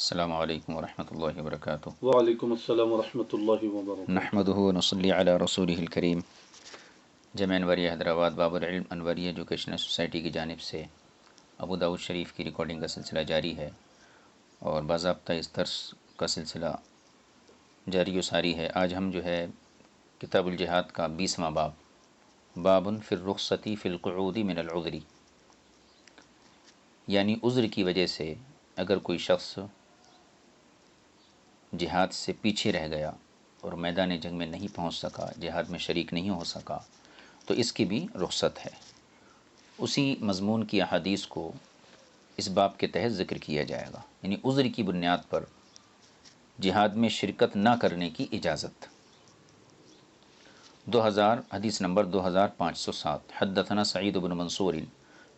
السلام علیکم ورحمۃ اللہ وبرکاتہ۔ وعلیکم السلام ورحمۃ اللہ وبرکاتہ۔ نحمدہ ونصلی علی رسولہ الکریم۔ جامعہ انوریہ حیدرآباد باب العلم انوری ایجوکیشنل سوسائٹی کی جانب سے ابو داؤد شریف کی ریکارڈنگ کا سلسلہ جاری ہے اور باضابطہ اس درس کا سلسلہ جاری و ساری ہے۔ آج ہم جو ہے کتاب الجہاد کا 20واں باب فی الرخصۃ فی القعود من العذر، یعنی عذر کی وجہ سے اگر کوئی شخص جہاد سے پیچھے رہ گیا اور میدان جنگ میں نہیں پہنچ سکا، جہاد میں شریک نہیں ہو سکا، تو اس کی بھی رخصت ہے۔ اسی مضمون کی احادیث کو اس باب کے تحت ذکر کیا جائے گا، یعنی عذر کی بنیاد پر جہاد میں شرکت نہ کرنے کی اجازت۔ 2000 حدیث نمبر 2507۔ حدثنا سعید بن منصور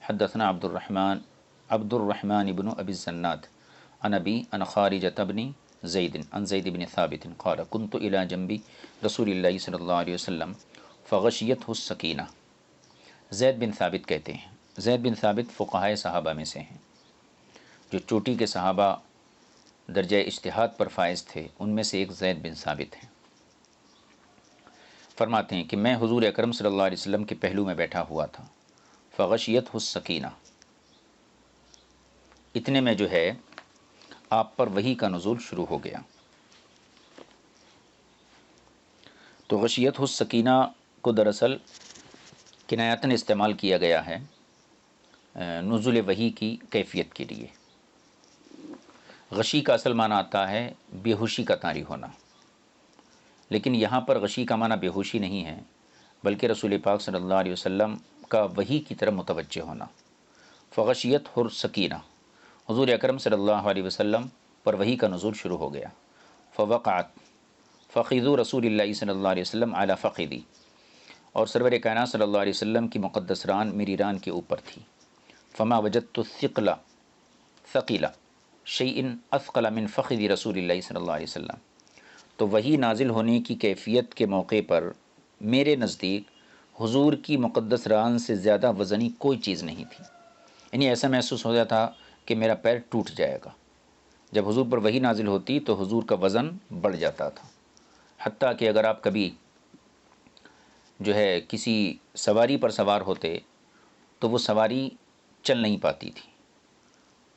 حدثنا عبد الرحمن بن ابی الزناد عن ابی عن خارجۃ بن زید عن زید بن ثابت قال كنت الى جنب رسول اللہ صلی اللہ علیہ وسلم فغشیتہ السکینہ۔ زید بن ثابت کہتے ہیں، زید بن ثابت فقہائے صحابہ میں سے ہیں، جو چوٹی کے صحابہ درجہ اجتہاد پر فائز تھے، ان میں سے ایک زید بن ثابت ہیں۔ فرماتے ہیں کہ میں حضور اکرم صلی اللہ علیہ وسلم کے پہلو میں بیٹھا ہوا تھا، فغشیتہ السکینہ، اتنے میں جو ہے آپ پر وحی کا نزول شروع ہو گیا۔ تو غشیتہ السکینہ کو دراصل کنایتاً استعمال کیا گیا ہے نزول وحی کی کیفیت کے لیے۔ غشی کا اصل معنی آتا ہے بے ہوشی کا طاری ہونا، لیکن یہاں پر غشی کا معنی بے ہوشی نہیں ہے، بلکہ رسول پاک صلی اللہ علیہ وسلم کا وحی کی طرف متوجہ ہونا۔ فغشیتہ السکینہ، حضور اکرم صلی اللہ علیہ وسلم پر وحی کا نزول شروع ہو گیا۔ فوقعت فخذ رسول اللہ صلی اللہ علیہ وسلم علی فخذی، اور سرور کائنات صلی اللہ علیہ وسلم کی مقدس ران میری ران کے اوپر تھی۔ فما وجدت ثقل شیء اثقل من فخذ رسول اللہ صلی اللہ علیہ وسلم، تو وحی نازل ہونے کی کیفیت کے موقع پر میرے نزدیک حضور کی مقدس ران سے زیادہ وزنی کوئی چیز نہیں تھی، یعنی ایسا محسوس ہو جاتا تھا کہ میرا پیر ٹوٹ جائے گا۔ جب حضور پر وحی نازل ہوتی تو حضور کا وزن بڑھ جاتا تھا، حتیٰ کہ اگر آپ کبھی جو ہے کسی سواری پر سوار ہوتے تو وہ سواری چل نہیں پاتی تھی،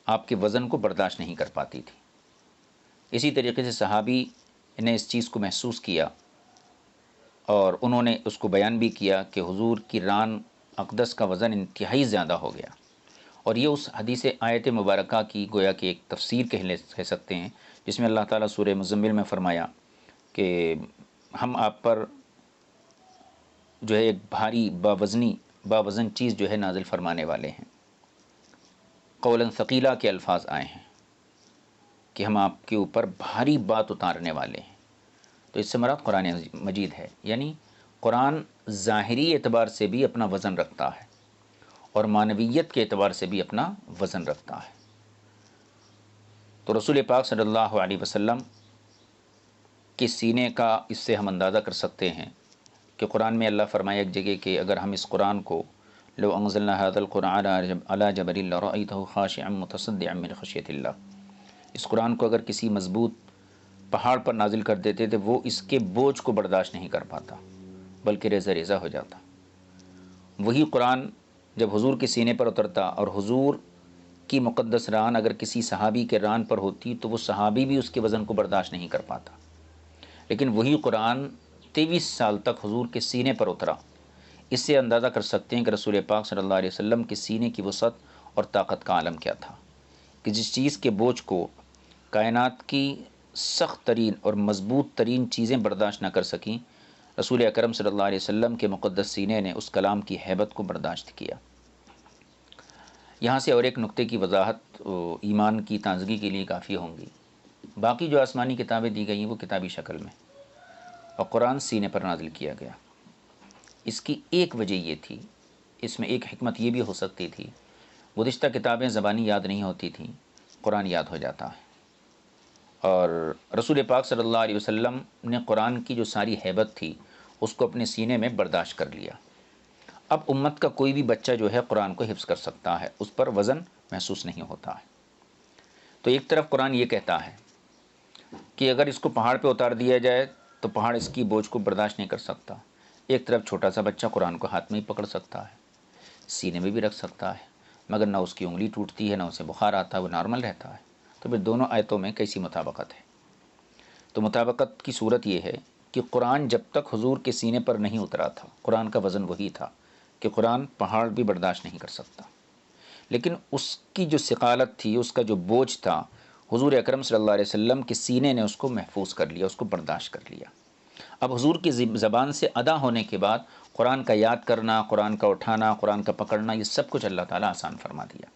آپ کے وزن کو برداشت نہیں کر پاتی تھی۔ اسی طریقے سے صحابی نے اس چیز کو محسوس کیا اور انہوں نے اس کو بیان بھی کیا کہ حضور کی ران اقدس کا وزن انتہائی زیادہ ہو گیا، اور یہ اس حدیث آیت مبارکہ کی گویا کہ ایک تفسیر کہہ سکتے ہیں، جس میں اللہ تعالیٰ سورہ مزمل میں فرمایا کہ ہم آپ پر جو ہے ایک بھاری باوزن چیز جو ہے نازل فرمانے والے ہیں۔ قولاً ثقیلہ کے الفاظ آئے ہیں کہ ہم آپ کے اوپر بھاری بات اتارنے والے ہیں۔ تو اس سے مراد قرآن مجید ہے، یعنی قرآن ظاہری اعتبار سے بھی اپنا وزن رکھتا ہے اور معنویت کے اعتبار سے بھی اپنا وزن رکھتا ہے۔ تو رسول پاک صلی اللہ علیہ وسلم کے سینے کا اس سے ہم اندازہ کر سکتے ہیں کہ قرآن میں اللہ فرمایا ایک جگہ کہ اگر ہم اس قرآن کو لو انزلنا هذا القرآن على جبل لرأيته خاشعا متصدعا من خشیۃ اللہ، اس قرآن کو اگر کسی مضبوط پہاڑ پر نازل کر دیتے تو وہ اس کے بوجھ کو برداشت نہیں کر پاتا، بلکہ ریزہ ریزہ ہو جاتا۔ وہی قرآن جب حضور کے سینے پر اترتا اور حضور کی مقدس ران اگر کسی صحابی کے ران پر ہوتی تو وہ صحابی بھی اس کے وزن کو برداشت نہیں کر پاتا، لیکن وہی قرآن 23 سال تک حضور کے سینے پر اترا۔ اس سے اندازہ کر سکتے ہیں کہ رسول پاک صلی اللہ علیہ وسلم کے سینے کی وسعت اور طاقت کا عالم کیا تھا، کہ جس چیز کے بوجھ کو کائنات کی سخت ترین اور مضبوط ترین چیزیں برداشت نہ کر سکیں، رسول اکرم صلی اللہ علیہ وسلم کے مقدس سینے نے اس کلام کی ہیبت کو برداشت کیا۔ یہاں سے اور ایک نقطے کی وضاحت ایمان کی تازگی کے لیے کافی ہوں گی۔ باقی جو آسمانی کتابیں دی گئی ہیں وہ کتابی شکل میں، اور قرآن سینے پر نازل کیا گیا۔ اس کی ایک وجہ یہ تھی، اس میں ایک حکمت یہ بھی ہو سکتی تھی، گزشتہ کتابیں زبانی یاد نہیں ہوتی تھیں، قرآن یاد ہو جاتا ہے، اور رسول پاک صلی اللہ علیہ وسلم نے قرآن کی جو ساری ہیبت تھی اس کو اپنے سینے میں برداشت کر لیا۔ اب امت کا کوئی بھی بچہ جو ہے قرآن کو حفظ کر سکتا ہے، اس پر وزن محسوس نہیں ہوتا ہے۔ تو ایک طرف قرآن یہ کہتا ہے کہ اگر اس کو پہاڑ پہ اتار دیا جائے تو پہاڑ اس کی بوجھ کو برداشت نہیں کر سکتا، ایک طرف چھوٹا سا بچہ قرآن کو ہاتھ میں ہی پکڑ سکتا ہے، سینے میں بھی رکھ سکتا ہے، مگر نہ اس کی انگلی ٹوٹتی ہے نہ اسے بخار آتا ہے، وہ نارمل رہتا ہے۔ تو پھر دونوں آیتوں میں کیسی مطابقت ہے؟ تو مطابقت کی صورت یہ ہے کہ قرآن جب تک حضور کے سینے پر نہیں اترا تھا، قرآن کا وزن وہی تھا کہ قرآن پہاڑ بھی برداشت نہیں کر سکتا، لیکن اس کی جو ثقالت تھی، اس کا جو بوجھ تھا، حضور اکرم صلی اللہ علیہ وسلم کے سینے نے اس کو محفوظ کر لیا، اس کو برداشت کر لیا۔ اب حضور کی زبان سے ادا ہونے کے بعد قرآن کا یاد کرنا، قرآن کا اٹھانا، قرآن کا پکڑنا، یہ سب کچھ اللہ تعالیٰ آسان فرما دیا۔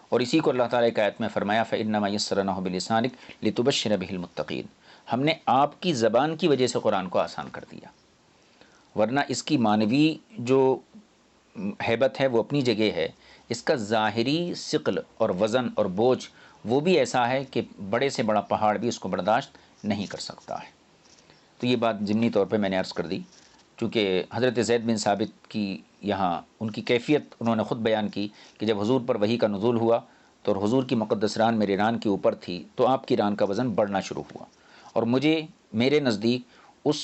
اور اسی کو اللہ تعالیٰ ایک آیت میں فرمایا فَإِنَّمَا يَسَّرْنَاهُ بِلِسَانِكَ لِتُبَشِّرَ بِهِ الْمُتَّقِينَ، ہم نے آپ کی زبان کی وجہ سے قرآن کو آسان کر دیا، ورنہ اس کی معنوی جو ہیبت ہے وہ اپنی جگہ ہے، اس کا ظاہری ثقل اور وزن اور بوجھ وہ بھی ایسا ہے کہ بڑے سے بڑا پہاڑ بھی اس کو برداشت نہیں کر سکتا ہے۔ تو یہ بات ضمنی طور پہ میں نے عرض کر دی، چونکہ حضرت زید بن ثابت کی یہاں ان کی کیفیت انہوں نے خود بیان کی کہ جب حضور پر وحی کا نزول ہوا تو حضور کی مقدس ران میری ران کے اوپر تھی، تو آپ کی ران کا وزن بڑھنا شروع ہوا، اور میرے نزدیک اس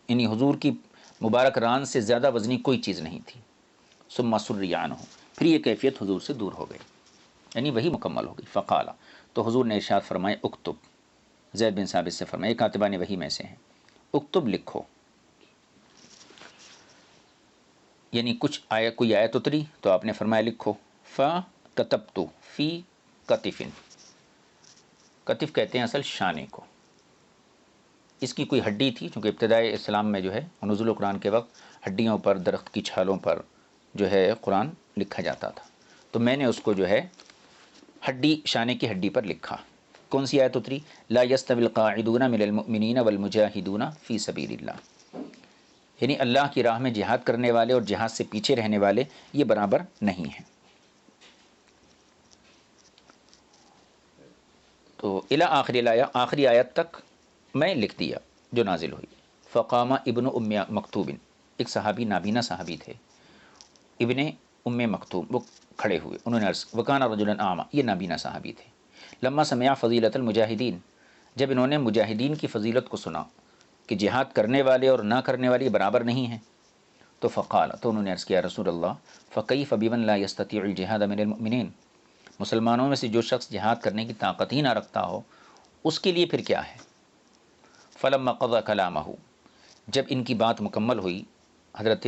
یعنی حضور کی مبارک ران سے زیادہ وزنی کوئی چیز نہیں تھی۔ ثم سری عنہ، پھر یہ کیفیت حضور سے دور ہو گئی، یعنی وہی مکمل ہو گئی۔ فقالا، تو حضور نے ارشاد فرمائے اکتب، زید بن ثابت سے فرمائے، کاتبان وحی میں سے ہیں، اکتب لکھو، یعنی کوئی آیت اتری تو آپ نے فرمایا لکھو۔ فَكَتَبْتُ فی کتف، کتف کہتے ہیں اصل شانے کو، اس کی کوئی ہڈی تھی، چونکہ ابتدائے اسلام میں جو ہے نزول قرآن کے وقت ہڈیوں پر، درخت کی چھالوں پر جو ہے قرآن لکھا جاتا تھا، تو میں نے اس کو جو ہے ہڈی، شانے کی ہڈی پر لکھا۔ کون سی آیت اتری؟ لا يستوی القاعدون من المؤمنین والمجاہدون فی سبیل اللہ، یعنی اللہ کی راہ میں جہاد کرنے والے اور جہاد سے پیچھے رہنے والے یہ برابر نہیں ہیں۔ تو الی آخری الآیہ، آخری آیت تک میں لکھ دیا جو نازل ہوئی۔ فقام ابن ام مکتوب، ایک صحابی، نابینا صحابی تھے، ابن ام مکتوم، وہ کھڑے ہوئے، انہوں نے عرض وکان رجلا اعمی، یہ نابینا صحابی تھے، لما سمع فضیلت المجاہدین، جب انہوں نے مجاہدین کی فضیلت کو سنا کہ جہاد کرنے والے اور نہ کرنے والے برابر نہیں ہیں، تو فقال، تو انہوں نے عرض کیا رسول اللہ فکیف بمن لا یستطیع الجہاد من المؤمنین، مسلمانوں میں سے جو شخص جہاد کرنے کی طاقت ہی نہ رکھتا ہو اس کے لیے پھر کیا ہے؟ فلما قضى کلامہ، جب ان کی بات مکمل ہوئی حضرت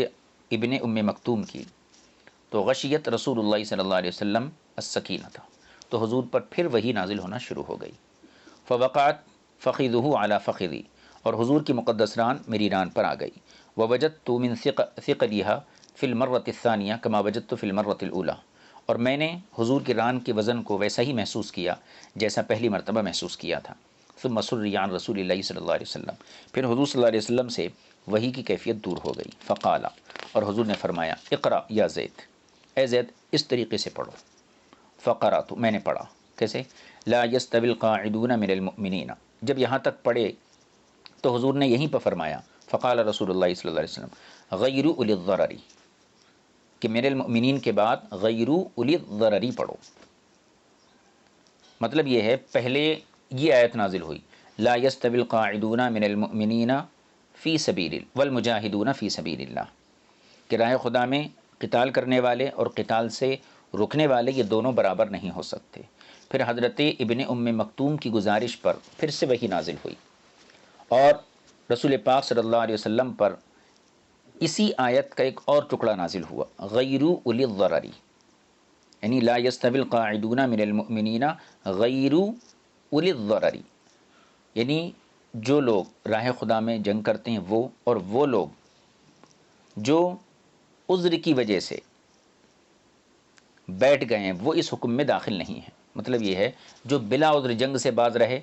ابن ام مکتوم کی، تو غشیت رسول اللہ صلی اللہ علیہ وسلم السکینہ تھا، تو حضور پر پھر وہی نازل ہونا شروع ہو گئی۔ فوقعت فخذہ علی فخذی، اور حضور کی مقدس ران میری ران پر آ گئی۔ ووجدت من ثقلها فی المرۃ الثانیہ کما وجدت فی المرۃ الاولی، اور میں نے حضور کی ران کے وزن کو ویسا ہی محسوس کیا جیسا پہلی مرتبہ محسوس کیا تھا۔ ثم سری عن رسول اللہ صلی اللہ علیہ وسلم، پھر حضور صلی اللہ علیہ وسلم سے وحی کی کیفیت دور ہو گئی۔ فقال، اور حضور نے فرمایا اقرأ یا زید، اے زید اس طریقے سے پڑھو۔ فقرأت، میں نے پڑھا، کیسے؟ لا یستوی القاعدون من المؤمنین، جب یہاں تک پڑھے تو حضور نے یہیں پر فرمایا فقال رسول اللہ صلی اللہ علیہ وسلم غیر اولی الضرر، کہ من المؤمنین کے بعد غیر اولی الضرر پڑھو۔ مطلب یہ ہے پہلے یہ آیت نازل ہوئی لا یستوی القاعدون من المؤمنین فی سبیل والمجاہدون فی سبیل اللہ، کہ راہ خدا میں قتال کرنے والے اور قتال سے رکنے والے یہ دونوں برابر نہیں ہو سکتے۔ پھر حضرت ابن ام مکتوم کی گزارش پر پھر سے وہی نازل ہوئی، اور رسول پاک صلی اللہ علیہ وسلم پر اسی آیت کا ایک اور ٹکڑا نازل ہوا غیر اولی الضرر، یعنی لا یستوی القاعدون من المؤمنین غیر اولی الضرر، یعنی جو لوگ راہ خدا میں جنگ کرتے ہیں وہ لوگ جو عذر کی وجہ سے بیٹھ گئے ہیں وہ اس حکم میں داخل نہیں ہیں۔ مطلب یہ ہے جو بلا عذر جنگ سے باز رہے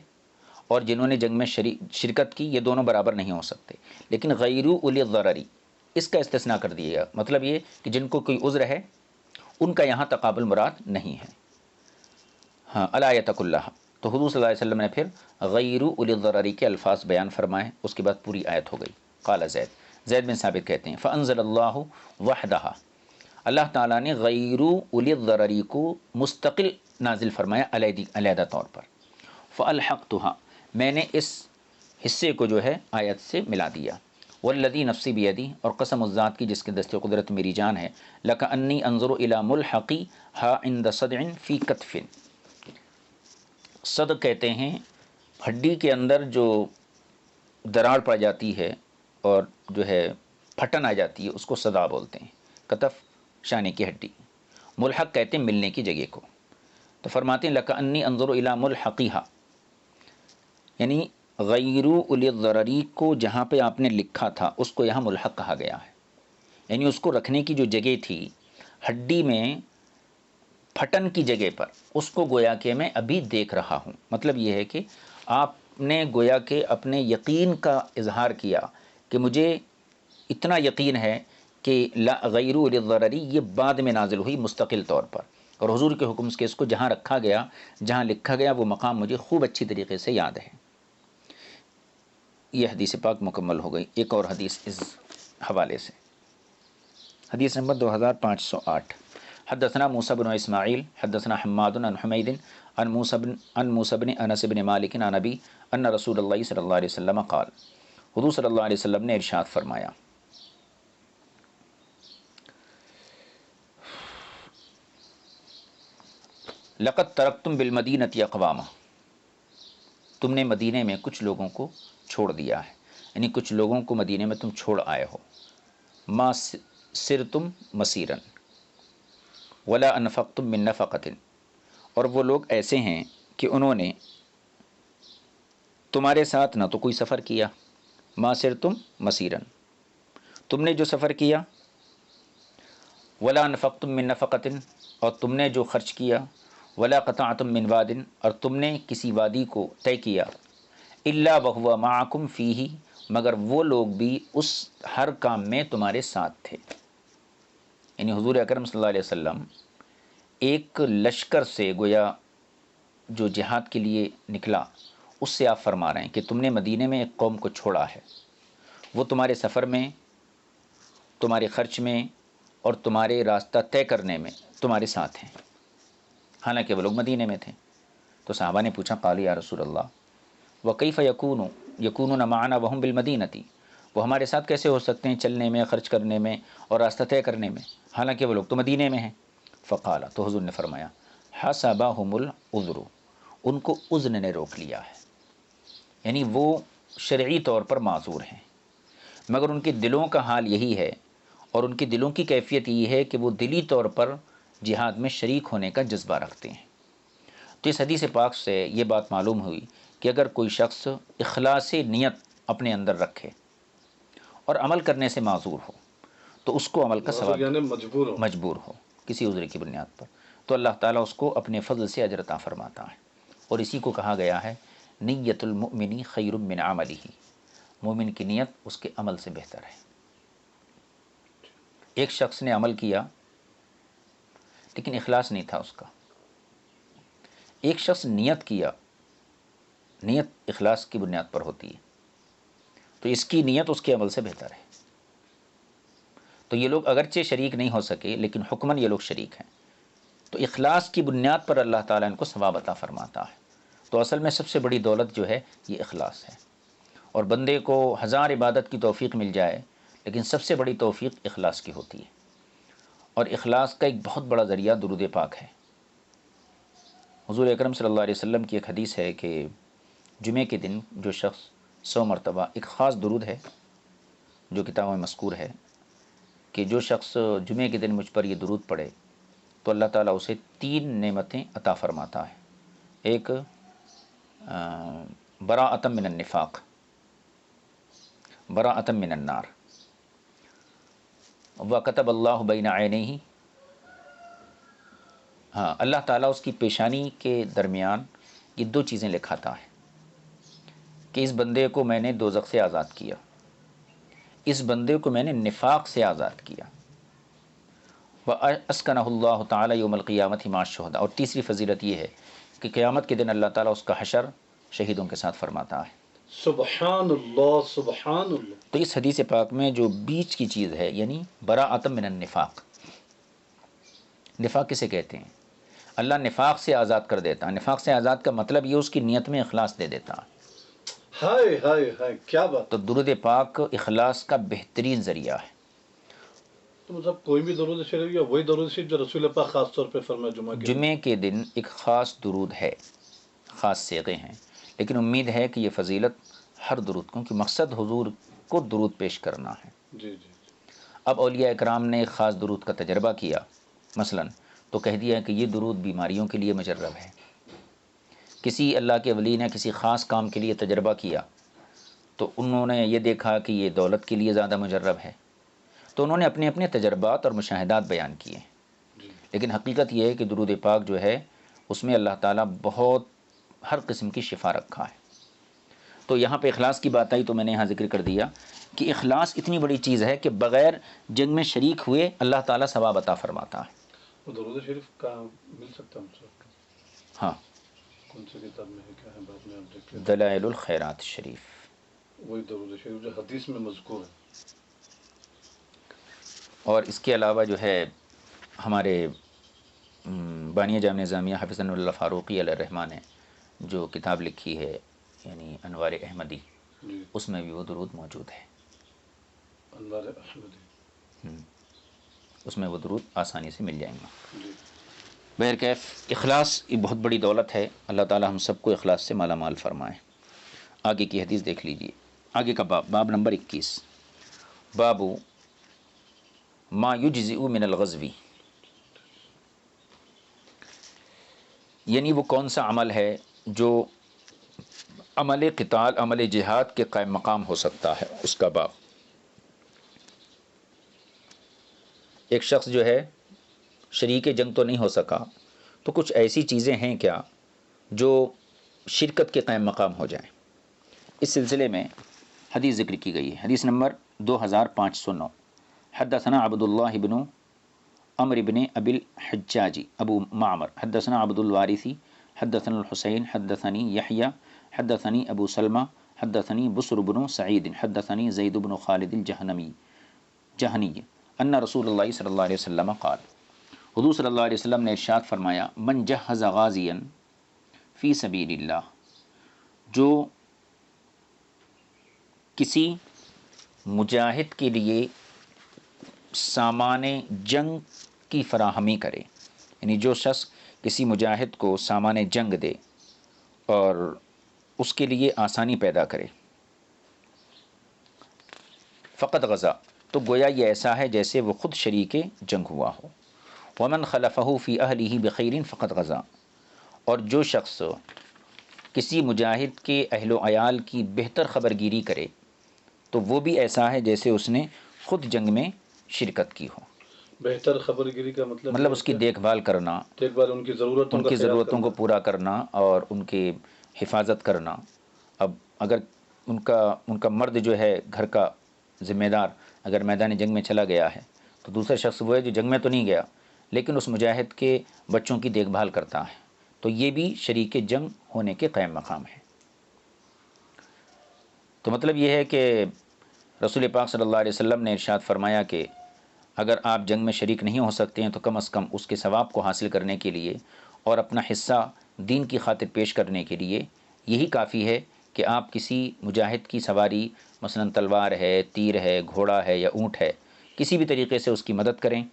اور جنہوں نے جنگ میں شرکت کی یہ دونوں برابر نہیں ہو سکتے، لیکن غیر اولی الضرر اس کا استثناء کر دیا گیا، مطلب یہ کہ جن کو کوئی عذر ہے ان کا یہاں تقابل مراد نہیں ہے۔ ہاں الایۃ کلھا، تو حضور صلی اللہ علیہ وسلم نے پھر غیر اولی الضرر کے الفاظ بیان فرمائے، اس کے بعد پوری آیت ہو گئی۔ قال زید بن ثابت کہتے ہیں فانزل اللہ وحدہ، اللہ تعالیٰ نے غیر اولی الضرری کو مستقل نازل فرمایا علیحدہ طور پر. فالحقتها، میں نے اس حصے کو جو ہے آیت سے ملا دیا. والذی نفسی بیدی، اور قسم اس ذات کی جس کے دست قدرت میری جان ہے، لکانی انظر الی ملحقی ہا عند صدع فی کتف. صدع کہتے ہیں ہڈی کے اندر جو دراڑ پڑ جاتی ہے اور جو ہے پھٹن آ جاتی ہے، اس کو صدع بولتے ہیں. کتف شانے کی ہڈی. ملحق کہتے ہیں ملنے کی جگہ کو. تو فرماتے ہیں لکانی انظر الی ملحقیہا، یعنی غیر اولی الضرری کو جہاں پہ آپ نے لکھا تھا اس کو یہاں ملحق کہا گیا ہے. یعنی اس کو رکھنے کی جو جگہ تھی ہڈی میں پھٹن کی جگہ پر، اس کو گویا کہ میں ابھی دیکھ رہا ہوں. مطلب یہ ہے کہ آپ نے گویا کہ اپنے یقین کا اظہار کیا کہ مجھے اتنا یقین ہے کہ غیر اولی الضرری یہ بعد میں نازل ہوئی مستقل طور پر، اور حضور کے حکم سے اس کو جہاں رکھا گیا، جہاں لکھا گیا، وہ مقام مجھے خوب اچھی طریقے سے یاد ہے. یہ حدیث پاک مکمل ہو گئی. ایک اور حدیث اس حوالے سے، حدیث نمبر 2508. حدثنا موسیٰ بن اسماعیل حدثنا حماد عن حمید عن موسیٰ بن انس بن مالک عن ابی ان رسول اللہ صلی اللہ علیہ وسلم قال، حضور صلی اللہ علیہ وسلم نے ارشاد فرمایا، لقد ترکتم بالمدینۃ اقواما، تم نے مدینے میں کچھ لوگوں کو چھوڑ دیا ہے، یعنی کچھ لوگوں کو مدینے میں تم چھوڑ آئے ہو. ما سرتم مسیرا ولا انفقتم من نفقۃ، اور وہ لوگ ایسے ہیں کہ انہوں نے تمہارے ساتھ نہ تو کوئی سفر کیا، ما سرتم مسیرا، تم نے جو سفر کیا، ولا انفقتم من نفقۃ، اور تم نے جو خرچ کیا، ولا قطعتم من واد، اور تم نے کسی وادی کو طے کیا، الا وهو معکم فیہ، مگر وہ لوگ بھی اس ہر کام میں تمہارے ساتھ تھے. یعنی حضور اکرم صلی اللہ علیہ وسلم ایک لشکر سے گویا جو جہاد کے لیے نکلا، اس سے آپ فرما رہے ہیں کہ تم نے مدینے میں ایک قوم کو چھوڑا ہے، وہ تمہارے سفر میں، تمہارے خرچ میں اور تمہارے راستہ طے کرنے میں تمہارے ساتھ ہیں، حالانکہ وہ لوگ مدینے میں تھے. تو صحابہ نے پوچھا، قال یا رسول اللہ وکیف یکونون معنا وہم بالمدینۃ، وہ ہمارے ساتھ کیسے ہو سکتے ہیں چلنے میں، خرچ کرنے میں اور راستہ طے کرنے میں، حالانکہ وہ لوگ تو مدینے میں ہیں. فقال، تو حضور نے فرمایا، حسبہم العذر، ان کو اذن نے روک لیا ہے، یعنی وہ شرعی طور پر معذور ہیں، مگر ان کے دلوں کا حال یہی ہے، اور ان کے دلوں کی کیفیت یہ ہے کہ وہ دلی طور پر جہاد میں شریک ہونے کا جذبہ رکھتے ہیں. تو اس حدیث پاک سے یہ بات معلوم ہوئی کہ اگر کوئی شخص اخلاص نیت اپنے اندر رکھے اور عمل کرنے سے معذور ہو، تو اس کو عمل کا ثواب، یعنی مجبور ہو کسی عذر کی بنیاد پر، تو اللہ تعالیٰ اس کو اپنے فضل سے اجر عطا فرماتا ہے. اور اسی کو کہا گیا ہے نیت المؤمن خیر من عملہ، مومن کی نیت اس کے عمل سے بہتر ہے. ایک شخص نے عمل کیا لیکن اخلاص نہیں تھا اس کا، ایک شخص نیت کیا، نیت اخلاص کی بنیاد پر ہوتی ہے، تو اس کی نیت اس کے عمل سے بہتر ہے. تو یہ لوگ اگرچہ شریک نہیں ہو سکے لیکن حکماً یہ لوگ شریک ہیں، تو اخلاص کی بنیاد پر اللہ تعالیٰ ان کو ثواب عطا فرماتا ہے. تو اصل میں سب سے بڑی دولت جو ہے یہ اخلاص ہے. اور بندے کو ہزار عبادت کی توفیق مل جائے لیکن سب سے بڑی توفیق اخلاص کی ہوتی ہے. اور اخلاص کا ایک بہت بڑا ذریعہ درود پاک ہے. حضور اکرم صلی اللہ علیہ وسلم کی ایک حدیث ہے کہ جمعے کے دن جو شخص 100 مرتبہ، ایک خاص درود ہے جو کتابوں میں مذکور ہے کہ جو شخص جمعے کے دن مجھ پر یہ درود پڑھے تو اللہ تعالیٰ اسے 3 نعمتیں عطا فرماتا ہے. ایک براءۃ من النفاق، براءۃ من النار، وکتب اللہ بین عینیہ، ہاں اللہ تعالیٰ اس کی پیشانی کے درمیان یہ 2 چیزیں لکھاتا ہے کہ اس بندے کو میں نے دوزخ سے آزاد کیا، اس بندے کو میں نے نفاق سے آزاد کیا. وَأَسْكَنَهُ اللَّهُ تَعَالَى يَوْمَ الْقِيَامَةِ مَعَ الشُّهَدَاء، اور تیسری فضیلت یہ ہے کہ قیامت کے دن اللہ تعالیٰ اس کا حشر شہیدوں کے ساتھ فرماتا ہے. سبحان اللہ سبحان اللہ. تو اس حدیث پاک میں جو بیچ کی چیز ہے، یعنی براءۃ من النفاق، نفاق کسے کہتے ہیں؟ اللہ نفاق سے آزاد کر دیتا ہے. نفاق سے آزاد کا مطلب یہ اس کی نیت میں اخلاص دے دیتا ہے. ہائے ہائے ہائے کیا بات. تو درود پاک اخلاص کا بہترین ذریعہ ہے. تو مطلب کوئی بھی درود شریف یا وہی درود شریف جو رسول پاک خاص طور پہ فرمایا جمعے کے دن ایک خاص درود ہے، خاص صیغے ہیں، لیکن امید ہے کہ یہ فضیلت ہر درود کو، کہ مقصد حضور کو درود پیش کرنا ہے. جی جی. اب اولیاء اکرام نے ایک خاص درود کا تجربہ کیا مثلا، تو کہہ دیا کہ یہ درود بیماریوں کے لیے مجرب ہے. کسی اللہ کے ولی نے کسی خاص کام کے لیے تجربہ کیا تو انہوں نے یہ دیکھا کہ یہ دولت کے لیے زیادہ مجرب ہے، تو انہوں نے اپنے اپنے تجربات اور مشاہدات بیان کیے. لیکن حقیقت یہ ہے کہ درود پاک جو ہے اس میں اللہ تعالیٰ بہت ہر قسم کی شفا رکھا ہے. تو یہاں پہ اخلاص کی بات آئی تو میں نے یہاں ذکر کر دیا کہ اخلاص اتنی بڑی چیز ہے کہ بغیر جنگ میں شریک ہوئے اللہ تعالیٰ ثواب عطا فرماتا ہے. وہ درود شریف کا مل سکتا ہے؟ ہاں، کون سی کتاب میں ہے، کیا ہے؟ بعد میں آپ دیکھ لیں. دلائل الخیرات شریف، وہی درود شریف جو حدیث میں مذکور ہے. اور اس کے علاوہ جو ہے ہمارے بانی جامع نظامیہ حافظ اللہ فاروقی علیہ الرحمٰن نے جو کتاب لکھی ہے یعنی انوار احمدی، جی. اس میں بھی وہ درود موجود ہے. انوار احمدی. اس میں وہ درود آسانی سے مل جائیں گے. جی. بہرکیف اخلاص یہ بہت بڑی دولت ہے. اللہ تعالی ہم سب کو اخلاص سے مالا مال فرمائے. آگے کی حدیث دیکھ لیجئے، آگے کا باب نمبر 21، باب ما یجزئ من الغزو، یعنی وہ کون سا عمل ہے جو عمل قتال، عمل جہاد کے قائم مقام ہو سکتا ہے، اس کا باب. ایک شخص جو ہے شریک جنگ تو نہیں ہو سکا، تو کچھ ایسی چیزیں ہیں کیا جو شرکت کے قائم مقام ہو جائیں. اس سلسلے میں حدیث ذکر کی گئی ہے. حدیث نمبر 2509، حدثنا عبد اللہ بن عمرو بن ابی الحجاج ابو معمر حدثنا عبد الوارث حدثنا الحسین حدثنی یحیی حدثنی ابو سلمہ حدثنی بسر بن سعید حدثنی زید بن خالد الجہنی ان رسول اللہ صلی اللہ علیہ وسلم قال، حضور صلی اللہ علیہ وسلم نے ارشاد فرمایا، من جہز غازیا فی سبیل اللہ، جو کسی مجاہد کے لیے سامان جنگ کی فراہمی کرے، یعنی جو شخص کسی مجاہد کو سامان جنگ دے اور اس کے لیے آسانی پیدا کرے، فقط غزا، تو گویا یہ ایسا ہے جیسے وہ خود شریک جنگ ہوا ہو. ومن خلفہ فی اہلہ بخیر فقط غزا، اور جو شخص کسی مجاہد کے اہل و عیال کی بہتر خبرگیری کرے تو وہ بھی ایسا ہے جیسے اس نے خود جنگ میں شرکت کی ہو. بہتر خبرگیری کا مطلب اس کی دیکھ بھال کرنا، دیکھ بھال، ان کی ضرورتوں کو پورا کرنا اور ان کی حفاظت کرنا. اب اگر ان کا مرد جو ہے گھر کا ذمہ دار اگر میدان جنگ میں چلا گیا ہے تو دوسرا شخص وہ ہے جو جنگ میں تو نہیں گیا لیکن اس مجاہد کے بچوں کی دیکھ بھال کرتا ہے، تو یہ بھی شریک جنگ ہونے کے قائم مقام ہے. تو مطلب یہ ہے کہ رسول پاک صلی اللہ علیہ وسلم نے ارشاد فرمایا کہ اگر آپ جنگ میں شریک نہیں ہو سکتے ہیں تو کم از کم اس کے ثواب کو حاصل کرنے کے لیے اور اپنا حصہ دین کی خاطر پیش کرنے کے لیے یہی کافی ہے کہ آپ کسی مجاہد کی سواری، مثلا تلوار ہے، تیر ہے، گھوڑا ہے یا اونٹ ہے، کسی بھی طریقے سے اس کی مدد کریں.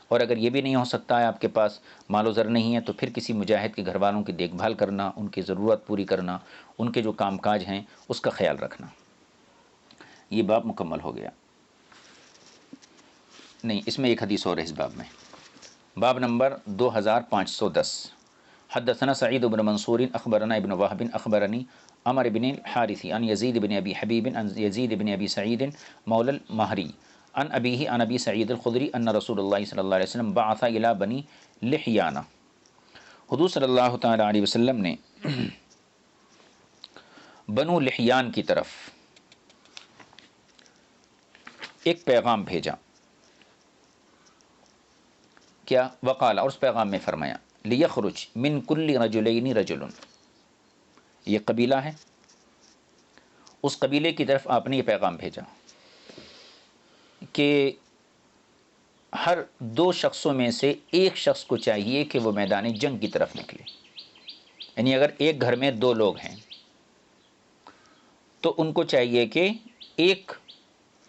اور اگر یہ بھی نہیں ہو سکتا ہے، آپ کے پاس مال و زر نہیں ہے، تو پھر کسی مجاہد کے گھر والوں کی دیکھ بھال کرنا، ان کی ضرورت پوری کرنا، ان کے جو کام کاج ہیں اس کا خیال رکھنا. یہ باب مکمل ہو گیا. نہیں، اس میں ایک حدیث اور ہے اس باب میں. باب نمبر 2510، حدثنا سعید بن منصور اخبرنا ابن وهب اخبرنی عمر بن الحارث عن یزید بن ابی حبیب عن یزید بن ابی سعید مولا المہری عن ابیہ عن ابی سعید الخدری ان رسول اللہ صلی اللہ علیہ وسلم بعث الی بنی لحیانہ، حضور صلی اللہ تعالی علیہ وسلم نے بنو لحیان کی طرف ایک پیغام بھیجا. کیا؟ وقال، اور اس پیغام میں فرمایا، لیخرج من کل رجلین رجل، یہ قبیلہ ہے، اس قبیلے کی طرف آپ نے یہ پیغام بھیجا کہ ہر دو شخصوں میں سے ایک شخص کو چاہیے کہ وہ میدان جنگ کی طرف نکلے. یعنی اگر ایک گھر میں دو لوگ ہیں تو ان کو چاہیے کہ ایک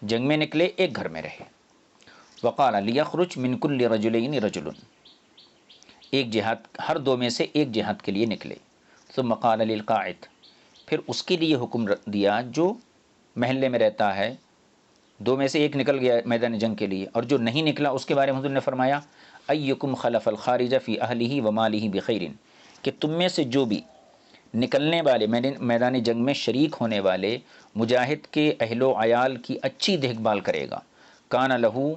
جنگ میں نکلے، ایک گھر میں رہے. وقال لیخرج من کل رجلین رجل، ایک جہاد، ہر دو میں سے ایک جہاد کے لیے نکلے. ثم قال للقاعد، پھر اس کے لیے حکم دیا جو محلے میں رہتا ہے، دو میں سے ایک نکل گیا میدان جنگ کے لیے اور جو نہیں نکلا اس کے بارے میں حضور نے فرمایا ایکم خلف الخارج فی اہلہ و مالہ بخیر، کہ تم میں سے جو بھی نکلنے والے میدان جنگ میں شریک ہونے والے مجاہد کے اہل و عیال کی اچھی دیکھ بھال کرے گا، کان لہو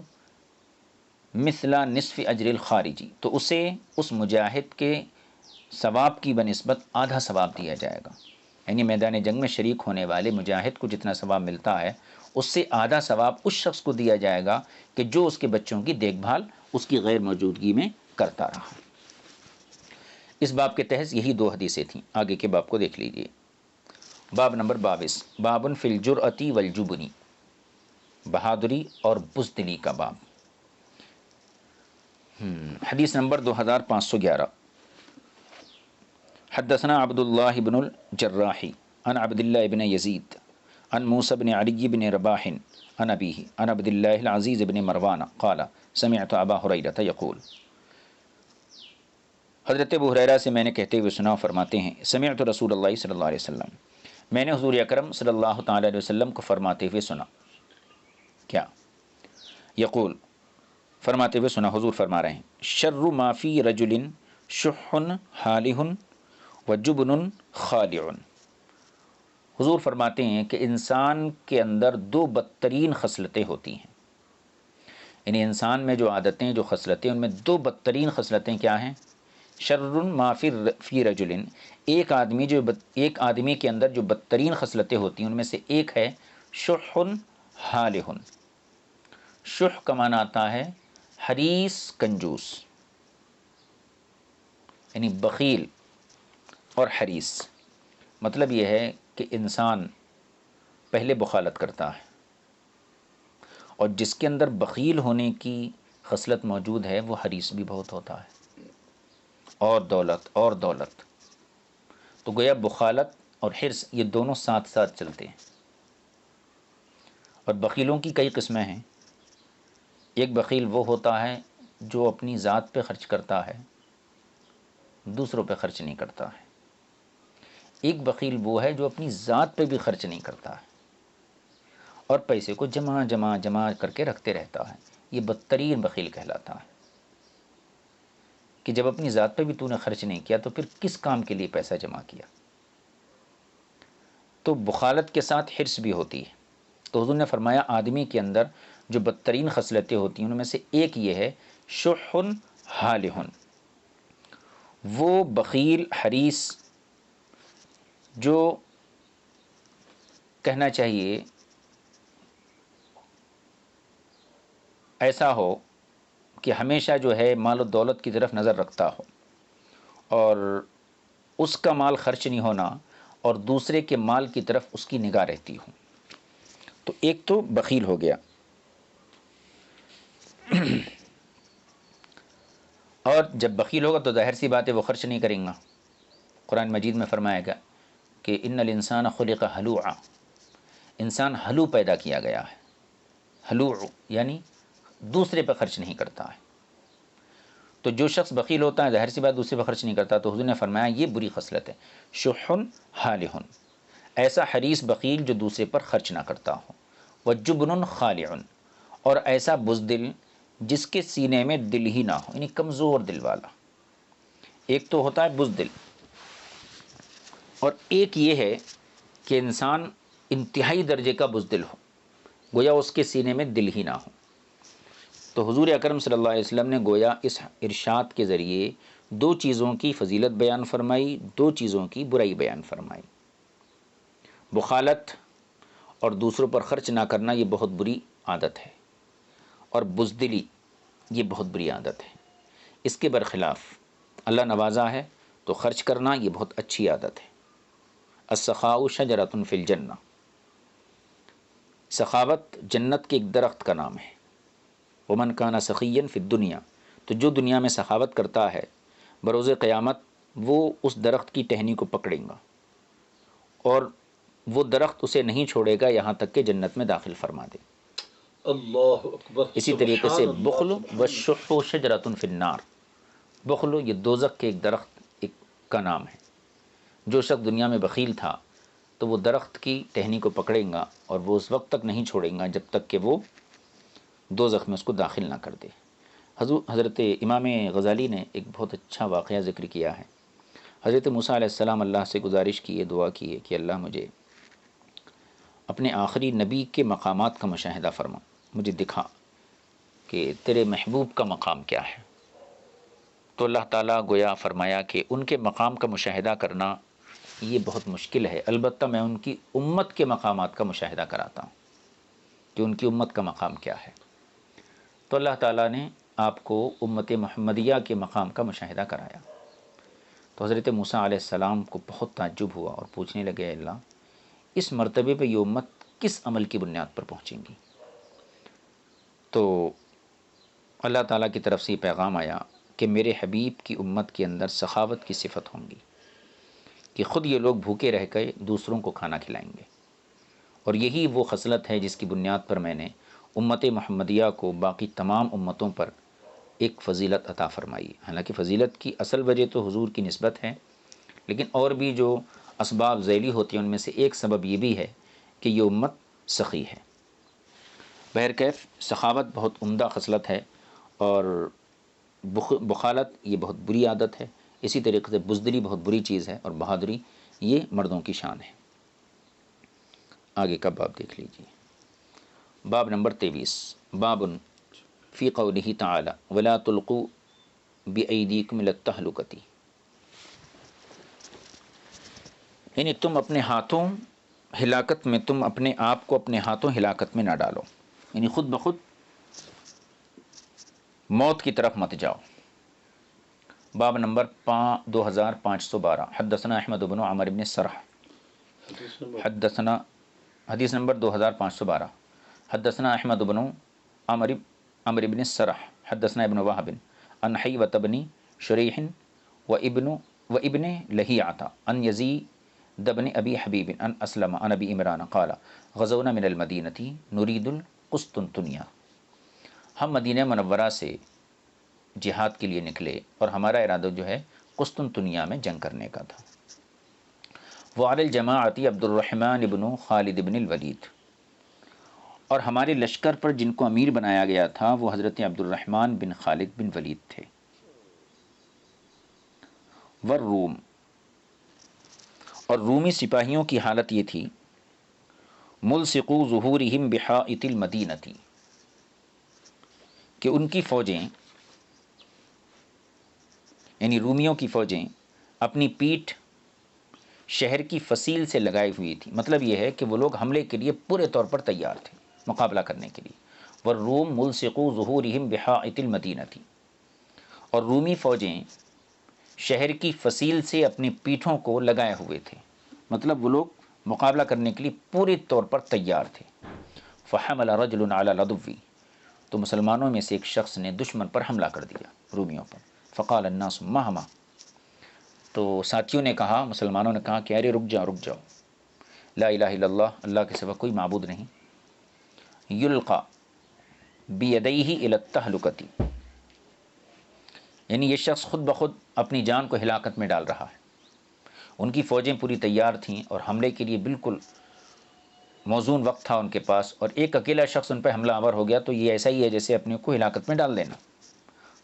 مثل نصف اجر الخارجی، تو اسے اس مجاہد کے ثواب کی بنسبت آدھا ثواب دیا جائے گا. یعنی میدان جنگ میں شریک ہونے والے مجاہد کو جتنا ثواب ملتا ہے اس سے آدھا ثواب اس شخص کو دیا جائے گا کہ جو اس کے بچوں کی دیکھ بھال اس کی غیر موجودگی میں کرتا رہا. اس باب کے تحت یہی دو حدیثیں تھیں. آگے کے باب کو دیکھ لیجئے. باب نمبر 22، بابن فی الجرأۃ والجبن، بہادری اور بزدلی کا باب. حدیث نمبر 2511، حدثنا عبد اللہ بن الجراح عن عبد اللہ بن یزید عن موسى بن علی بن رباح عن ابیہ عن عبد اللہ العزیز بن مروان قال سمعت ابا ہریرہ یقول، حضرت ابو ہریرہ سے میں نے کہتے ہوئے سنا، فرماتے ہیں سمعت رسول اللہ صلی اللہ علیہ وسلم، میں نے حضور اکرم صلی اللہ تعالی علیہ وسلم کو فرماتے ہوئے سنا. کیا؟ یقول، فرماتے ہوئے سنا، حضور فرما رہے ہیں شر ما فی رجل شح حالہ وجبن خالع. حضور فرماتے ہیں کہ انسان کے اندر دو بدترین خصلتیں ہوتی ہیں. یعنی انسان میں جو عادتیں، جو خصلتیں، ان میں دو بدترین خصلتیں کیا ہیں؟ شر ما فی رجل، ایک آدمی کے اندر جو بدترین خصلتیں ہوتی ہیں ان میں سے ایک ہے شح حالہ. شح کا معنی آتا ہے حریص، کنجوس، یعنی بخیل اور حریص. مطلب یہ ہے کہ انسان پہلے بخالت کرتا ہے، اور جس کے اندر بخیل ہونے کی خصلت موجود ہے وہ حریص بھی بہت ہوتا ہے. اور دولت، تو گویا بخالت اور حرص یہ دونوں ساتھ ساتھ چلتے ہیں. اور بخیلوں کی کئی قسمیں ہیں. ایک بخیل وہ ہوتا ہے جو اپنی ذات پہ خرچ کرتا ہے، دوسروں پہ خرچ نہیں کرتا ہے. ایک بخیل وہ ہے جو اپنی ذات پہ بھی خرچ نہیں کرتا ہے اور پیسے کو جمع کر کے رکھتے رہتا ہے. یہ بدترین بخیل کہلاتا ہے کہ جب اپنی ذات پہ بھی تو نے خرچ نہیں کیا تو پھر کس کام کے لیے پیسہ جمع کیا. تو بخالت کے ساتھ حرص بھی ہوتی ہے. تو حضور نے فرمایا آدمی کے اندر جو بدترین خصلتیں ہوتی ہیں ان میں سے ایک یہ ہے شح حالہ، وہ بخیل حریص جو کہنا چاہیے ایسا ہو کہ ہمیشہ جو ہے مال و دولت کی طرف نظر رکھتا ہو اور اس کا مال خرچ نہیں ہونا اور دوسرے کے مال کی طرف اس کی نگاہ رہتی ہو. تو ایک تو بخیل ہو گیا. اور جب بخیل ہوگا تو ظاہر سی بات ہے وہ خرچ نہیں کریں گا. قرآن مجید میں فرمایا گیا کہ ان الانسان خلق ہلوعا، انسان ہلو پیدا کیا گیا ہے. ہلوع یعنی دوسرے پہ خرچ نہیں کرتا ہے. تو جو شخص بخیل ہوتا ہے ظاہر سی بات دوسرے پہ خرچ نہیں کرتا. تو حضور نے فرمایا یہ بری خصلت ہے. شح حالہ، ایسا حریص بخیل جو دوسرے پر خرچ نہ کرتا ہو. وجبن خالع، اور ایسا بزدل جس کے سینے میں دل ہی نہ ہو، یعنی کمزور دل والا. ایک تو ہوتا ہے بزدل اور ایک یہ ہے کہ انسان انتہائی درجے کا بزدل ہو، گویا اس کے سینے میں دل ہی نہ ہو. تو حضور اکرم صلی اللہ علیہ وسلم نے گویا اس ارشاد کے ذریعے دو چیزوں کی فضیلت بیان فرمائی، دو چیزوں کی برائی بیان فرمائی. بخالت اور دوسروں پر خرچ نہ کرنا یہ بہت بری عادت ہے، اور بزدلی یہ بہت بری عادت ہے. اس کے برخلاف اللہ نوازا ہے تو خرچ کرنا یہ بہت اچھی عادت ہے. السخاء شجرۃ فی الجنہ، سخاوت جنت کے ایک درخت کا نام ہے. ومن کان سخیا فی الدنیا، تو جو دنیا میں سخاوت کرتا ہے بروز قیامت وہ اس درخت کی ٹہنی کو پکڑیں گا اور وہ درخت اسے نہیں چھوڑے گا یہاں تک کہ جنت میں داخل فرما دے۔ اللہ اکبر، اسی طریقے سے سبحان اللہ، بخل سبحان اللہ۔ والشح شجرۃ فی النار، بخل یہ دوزخ کے ایک درخت کا نام ہے۔ جو شخص دنیا میں بخیل تھا تو وہ درخت کی ٹہنی کو پکڑیں گا اور وہ اس وقت تک نہیں چھوڑیں گا جب تک کہ وہ دوزخ میں اس کو داخل نہ کر دے۔ حضرت امام غزالی نے ایک بہت اچھا واقعہ ذکر کیا ہے۔ حضرت موسیٰ علیہ السلام اللہ سے گزارش کی ہے، دعا کی ہے کہ اللہ مجھے اپنے آخری نبی کے مقامات کا مشاہدہ فرما، مجھے دکھا کہ تیرے محبوب کا مقام کیا ہے۔ تو اللہ تعالیٰ گویا فرمایا کہ ان کے مقام کا مشاہدہ کرنا یہ بہت مشکل ہے، البتہ میں ان کی امت کے مقامات کا مشاہدہ کراتا ہوں کہ ان کی امت کا مقام کیا ہے۔ تو اللہ تعالیٰ نے آپ کو امت محمدیہ کے مقام کا مشاہدہ کرایا۔ تو حضرت موسیٰ علیہ السلام کو بہت تعجب ہوا اور پوچھنے لگے، اللہ اس مرتبے پہ یہ امت کس عمل کی بنیاد پر پہنچیں گی؟ تو اللہ تعالیٰ کی طرف سے یہ پیغام آیا کہ میرے حبیب کی امت کے اندر سخاوت کی صفت ہوں گی کہ خود یہ لوگ بھوکے رہ کے دوسروں کو کھانا کھلائیں گے، اور یہی وہ خصلت ہے جس کی بنیاد پر میں نے امت محمدیہ کو باقی تمام امتوں پر ایک فضیلت عطا فرمائی۔ حالانکہ فضیلت کی اصل وجہ تو حضور کی نسبت ہے، لیکن اور بھی جو اسباب ذیلی ہوتی ہیں ان میں سے ایک سبب یہ بھی ہے کہ یہ امت سخی ہے۔ بہرکیف سخاوت بہت عمدہ خصلت ہے اور بخالت یہ بہت بری عادت ہے۔ اسی طریقے سے بزدلی بہت بری چیز ہے اور بہادری یہ مردوں کی شان ہے۔ آگے کا باب دیکھ لیجیے، باب نمبر 23، باب فی قولہ تعالی ولا تلقوا بایدیکم الی التہلکۃ، یعنی تم اپنے ہاتھوں ہلاکت میں، تم اپنے آپ کو اپنے ہاتھوں ہلاکت میں نہ ڈالو، یعنی خود بخود موت کی طرف مت جاؤ۔ باب نمبر 2512، حدثنا احمد بن عمر بن سرح، حدثنا حدیث نمبر 2512، حدثنا احمد بن عمر بن سرح حدثنا ابن وهب عن حیوة بن شریح وابن لہیعة عن یزید بن ابی حبیب عن اسلم عن ابی عمران قال غزونا من المدینة نرید القسطنطنیہ، ہم مدینہ منورہ سے جہاد کے لیے نکلے اور ہمارا ارادہ جو ہے قسطنطنیہ میں جنگ کرنے کا تھا۔ وعلی الجماعۃ عبد الرحمن بن خالد بن الولید، اور ہمارے لشکر پر جن کو امیر بنایا گیا تھا وہ حضرت عبد الرحمن بن خالد بن ولید تھے۔ والروم، اور رومی سپاہیوں کی حالت یہ تھی ملصقو ظہورہم بحائط المدینۃ، کہ ان کی فوجیں یعنی رومیوں کی فوجیں اپنی پیٹھ شہر کی فصیل سے لگائی ہوئی تھی، مطلب یہ ہے کہ وہ لوگ حملے کے لیے پورے طور پر تیار تھے مقابلہ کرنے کے لیے۔ والروم ملصقو ظہورہم بحائط المدینۃ، اور رومی فوجیں شہر کی فصیل سے اپنی پیٹھوں کو لگائے ہوئے تھے، مطلب وہ لوگ مقابلہ کرنے کے لیے پورے طور پر تیار تھے۔ فحمل رجل علی العدو، تو مسلمانوں میں سے ایک شخص نے دشمن پر حملہ کر دیا، رومیوں پر۔ فقال الناس مہما، تو ساتھیوں نے کہا، مسلمانوں نے کہا کہ ارے رک جاؤ رک جاؤ، لا الہ الا اللہ، اللہ کے سوا کوئی معبود نہیں، یلقا بیدیہ الی التہلکۃ، یعنی یہ شخص خود بخود اپنی جان کو ہلاکت میں ڈال رہا ہے۔ ان کی فوجیں پوری تیار تھیں اور حملے کے لیے بالکل موزون وقت تھا ان کے پاس، اور ایک اکیلا شخص ان پہ حملہ آور ہو گیا تو یہ ایسا ہی ہے جیسے اپنے کو ہلاکت میں ڈال دینا۔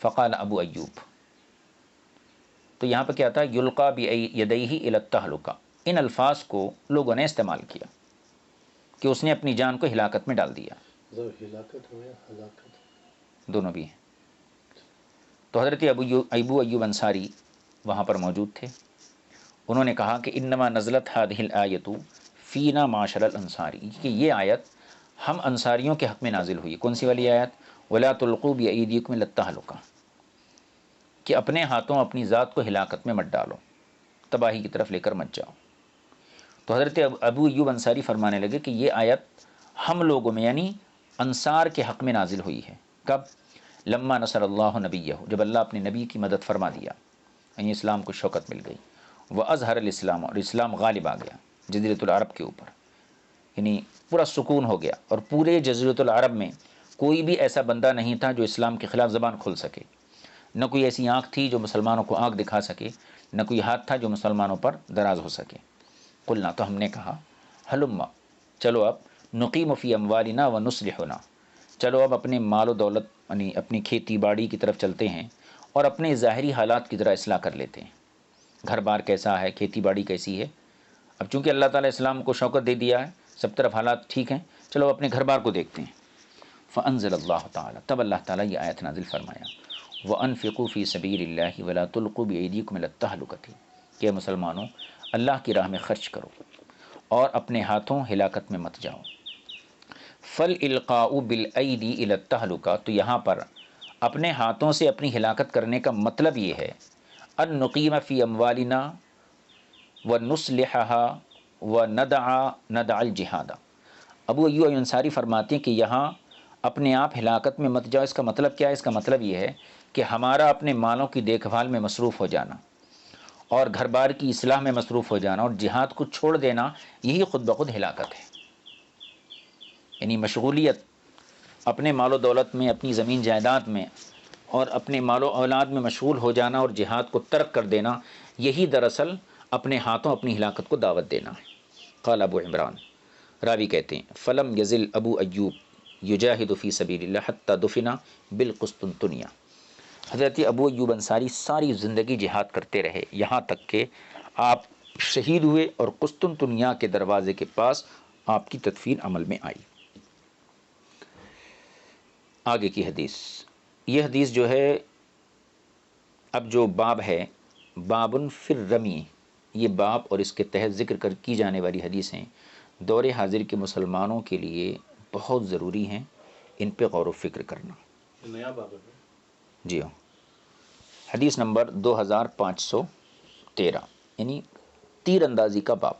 فقال ابو ایوب، تو یہاں پہ کیا تھا، یلقا بیدیہ الی التہلکہ، ان الفاظ کو لوگوں نے استعمال کیا کہ اس نے اپنی جان کو ہلاکت میں ڈال دیا، ہلاکت ہو یا ہلاکت، دونوں بھی ہیں۔ تو حضرت ابو ایوب انصاری وہاں پر موجود تھے، انہوں نے کہا کہ انما نزلت هذه الآیۃ فینا معاشر الانصاری، کہ یہ آیت ہم انصاریوں کے حق میں نازل ہوئی۔ کون سی والی آیت؟ ولا تلقوا بایدیکم الی التہلکہ، کہ اپنے ہاتھوں اپنی ذات کو ہلاکت میں مت ڈالو، تباہی کی طرف لے کر مت جاؤ۔ تو حضرت ابو ایوب انصاری فرمانے لگے کہ یہ آیت ہم لوگوں میں یعنی انصار کے حق میں نازل ہوئی ہے، کب؟ لما نصر اللہ نبیہ، جب اللہ اپنے نبی کی مدد فرما دیا، یعنی اسلام کو شوکت مل گئی، وہ اظہر الاسلام، اور اسلام غالب آ گیا جزیرۃ العرب کے اوپر، یعنی پورا سکون ہو گیا، اور پورے جزیرۃ العرب میں کوئی بھی ایسا بندہ نہیں تھا جو اسلام کے خلاف زبان کھول سکے، نہ کوئی ایسی آنکھ تھی جو مسلمانوں کو آنکھ دکھا سکے، نہ کوئی ہاتھ تھا جو مسلمانوں پر دراز ہو سکے۔ قلنا، تو ہم نے کہا، ہلما، چلو اب، نقیم فی اموالنا و نصلحنا، چلو اب اپنے مال و دولت یعنی اپنی کھیتی باڑی کی طرف چلتے ہیں اور اپنے ظاہری حالات کی ذرا اصلاح کر لیتے ہیں۔ گھر بار کیسا ہے، کھیتی باڑی کیسی ہے؟ اب چونکہ اللہ تعالیٰ اسلام کو شوکت دے دیا ہے، سب طرف حالات ٹھیک ہیں، چلو اپنے گھر بار کو دیکھتے ہیں۔ فانزل اللہ تعالیٰ، تب اللہ تعالیٰ یہ آیت نازل فرمایا، وَأَنفِقُوا فِي سَبِيلِ اللَّهِ وَلَا تُلْقُوا بِأَيْدِيكُمْ إِلَى التَّهْلُكَةِ، کہ مسلمانوں اللہ کی راہ میں خرچ کرو اور اپنے ہاتھوں ہلاکت میں مت جاؤ۔ فَالْإِلْقَاءُ بِالْأَيْدِي إِلَى التَّهْلُكَةِ، تو یہاں پر اپنے ہاتھوں سے اپنی ہلاکت کرنے کا مطلب یہ ہے، ان نقیم فی اموالنا ونصلحها وندع الجہاد۔ ابو ایوب انصاری فرماتے ہیں کہ یہاں اپنے آپ ہلاکت میں مت جاؤ، اس کا مطلب کیا ہے؟ اس کا مطلب یہ ہے کہ ہمارا اپنے مالوں کی دیکھ بھال میں مصروف ہو جانا اور گھر بار کی اصلاح میں مصروف ہو جانا اور جہاد کو چھوڑ دینا، یہی خود بخود ہلاکت ہے۔ یعنی مشغولیت اپنے مال و دولت میں، اپنی زمین جائیداد میں اور اپنے مال و اولاد میں مشغول ہو جانا اور جہاد کو ترک کر دینا، یہی دراصل اپنے ہاتھوں اپنی ہلاکت کو دعوت دینا ہے۔ قال ابو عمران، راوی کہتے ہیں، فلم یزل ابو ایوب یجاہد فی سبیل اللہ حتی دفن بالقسطنطنیہ، حضرت ابو ایوب انصاری ساری زندگی جہاد کرتے رہے یہاں تک کہ آپ شہید ہوئے اور قسطنطنیہ کے دروازے کے پاس آپ کی تدفین عمل میں آئی۔ آگے کی حدیث، یہ حدیث جو ہے، اب جو باب ہے، باب فی الرمی، یہ باب اور اس کے تحت ذکر کی جانے والی حدیثیں دور حاضر کے مسلمانوں کے لیے بہت ضروری ہیں، ان پہ غور و فکر کرنا۔ نیا باب ہے۔ جی ہاں، حدیث نمبر 2513، یعنی تیر اندازی کا باب۔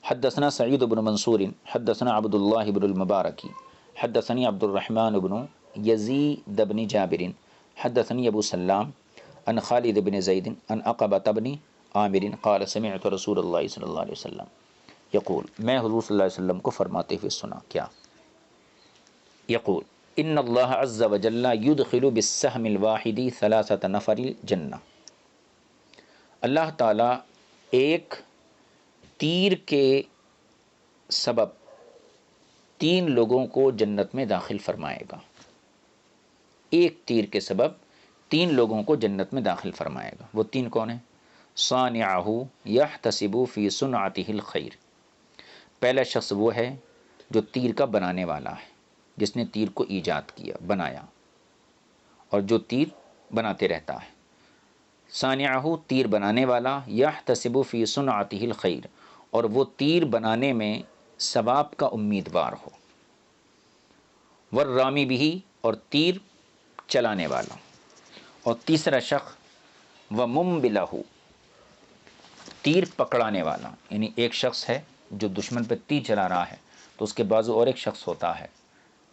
حدثنا سعید بن منصور حدثنا عبد اللہ بن المبارکی حدثني عبد الرحمن بن یزید بن جابر حدثني ابو سلام عن خالد بن زید عن عقبۃ بن عامر قال سمعت رسول اللہ صلی اللہ علیہ وسلم یقول، میں حضور صلی اللہ علیہ وسلم کو فرماتے ہوئے سنا، کیا؟ یقول، ان اللہ عز وجل یدخل بالسہم الواحد ثلاثۃ نفر الجنہ، اللہ تعالیٰ ایک تیر کے سبب 3 لوگوں کو جنت میں داخل فرمائے گا۔ ایک تیر کے سبب 3 لوگوں کو جنت میں داخل فرمائے گا۔ وہ 3 کون ہیں؟ صانعہ یحتسب فی صنعتہ الخیر، پہلا شخص وہ ہے جو تیر کا بنانے والا ہے، جس نے تیر کو ایجاد کیا، بنایا، اور جو تیر بناتے رہتا ہے۔ صانعہ، تیر بنانے والا، یحتسب فی صنعتہ الخیر، اور وہ تیر بنانے میں ثواب کا امیدوار ہو۔ والرامی بھی، اور تیر چلانے والا۔ اور تیسرا شخص ومنبلہ، تیر پکڑانے والا، یعنی ایک شخص ہے جو دشمن پہ تیر چلا رہا ہے تو اس کے بازو اور ایک شخص ہوتا ہے،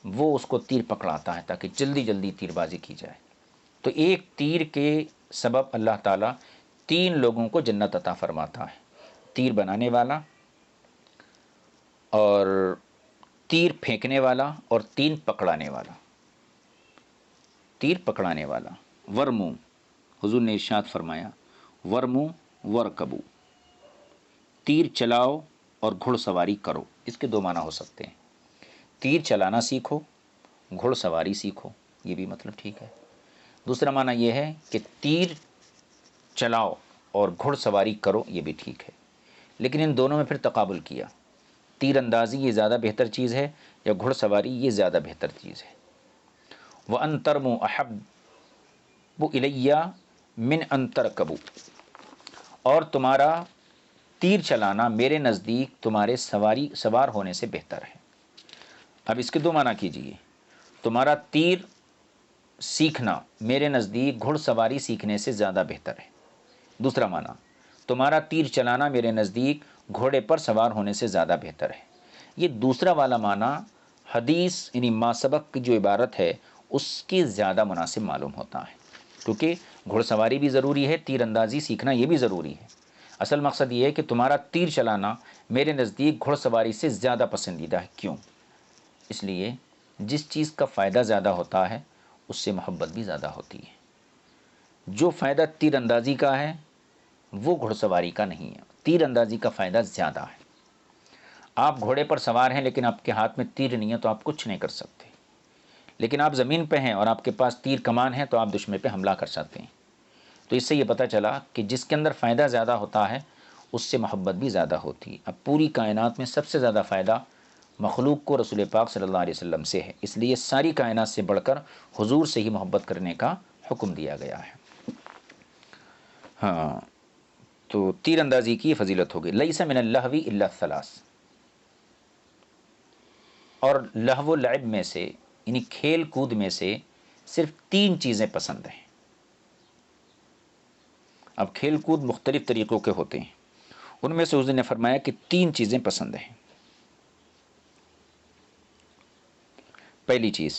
وہ اس کو تیر پکڑاتا ہے تاکہ جلدی جلدی تیر بازی کی جائے۔ تو ایک تیر کے سبب اللہ تعالیٰ 3 لوگوں کو جنت عطا فرماتا ہے، تیر بنانے والا اور تیر پھینکنے والا اور تیر پکڑانے والا۔ تیر پکڑانے والا، ورمو، حضور نے ارشاد فرمایا، ورمو ورکبو، تیر چلاؤ اور گھڑ سواری کرو۔ اس کے 2 معنی ہو سکتے ہیں، تیر چلانا سیکھو، گھڑ سواری سیکھو، یہ بھی مطلب ٹھیک ہے۔ دوسرا معنی یہ ہے کہ تیر چلاؤ اور گھڑ سواری کرو، یہ بھی ٹھیک ہے، لیکن ان دونوں میں پھر تقابل کیا، تیر اندازی یہ زیادہ بہتر چیز ہے یا گھڑ سواری یہ زیادہ بہتر چیز ہے۔ وَأَن تَرْمُوا أَحَبُّ إِلَيَّ مِنْ أَن تَرْكَبُوا، اور تمہارا تیر چلانا میرے نزدیک تمہارے سوار ہونے سے بہتر ہے۔ اب اس کے 2 معنی کیجئے، تمہارا تیر سیکھنا میرے نزدیک گھڑ سواری سیکھنے سے زیادہ بہتر ہے۔ دوسرا معنی، تمہارا تیر چلانا میرے نزدیک گھوڑے پر سوار ہونے سے زیادہ بہتر ہے۔ یہ دوسرا والا معنی حدیث یعنی ما سبق کی جو عبارت ہے اس کی زیادہ مناسب معلوم ہوتا ہے، کیونکہ گھڑ سواری بھی ضروری ہے، تیر اندازی سیکھنا یہ بھی ضروری ہے۔ اصل مقصد یہ ہے کہ تمہارا تیر چلانا میرے نزدیک گھڑ سواری سے زیادہ پسندیدہ ہے۔ کیوں؟ اس لیے جس چیز کا فائدہ زیادہ ہوتا ہے اس سے محبت بھی زیادہ ہوتی ہے۔ جو فائدہ تیر اندازی کا ہے وہ گھڑ سواری کا نہیں ہے، تیر اندازی کا فائدہ زیادہ ہے۔ آپ گھوڑے پر سوار ہیں لیکن آپ کے ہاتھ میں تیر نہیں ہے تو آپ کچھ نہیں کر سکتے، لیکن آپ زمین پہ ہیں اور آپ کے پاس تیر کمان ہے تو آپ دشمن پہ حملہ کر سکتے ہیں۔ تو اس سے یہ پتہ چلا کہ جس کے اندر فائدہ زیادہ ہوتا ہے اس سے محبت بھی زیادہ ہوتی ہے۔ اب پوری کائنات میں سب سے زیادہ فائدہ مخلوق کو رسول پاک صلی اللہ علیہ وسلم سے ہے، اس لیے ساری کائنات سے بڑھ کر حضور سے ہی محبت کرنے کا حکم دیا گیا ہے۔ ہاں، تو تیر اندازی کی فضیلت ہوگی۔ لیس من اللہو الا الثلاث، اور لہو و لعب میں سے یعنی کھیل کود میں سے صرف 3 چیزیں پسند ہیں۔ اب کھیل کود مختلف طریقوں کے ہوتے ہیں، ان میں سے حضور نے فرمایا کہ 3 چیزیں پسند ہیں۔ پہلی چیز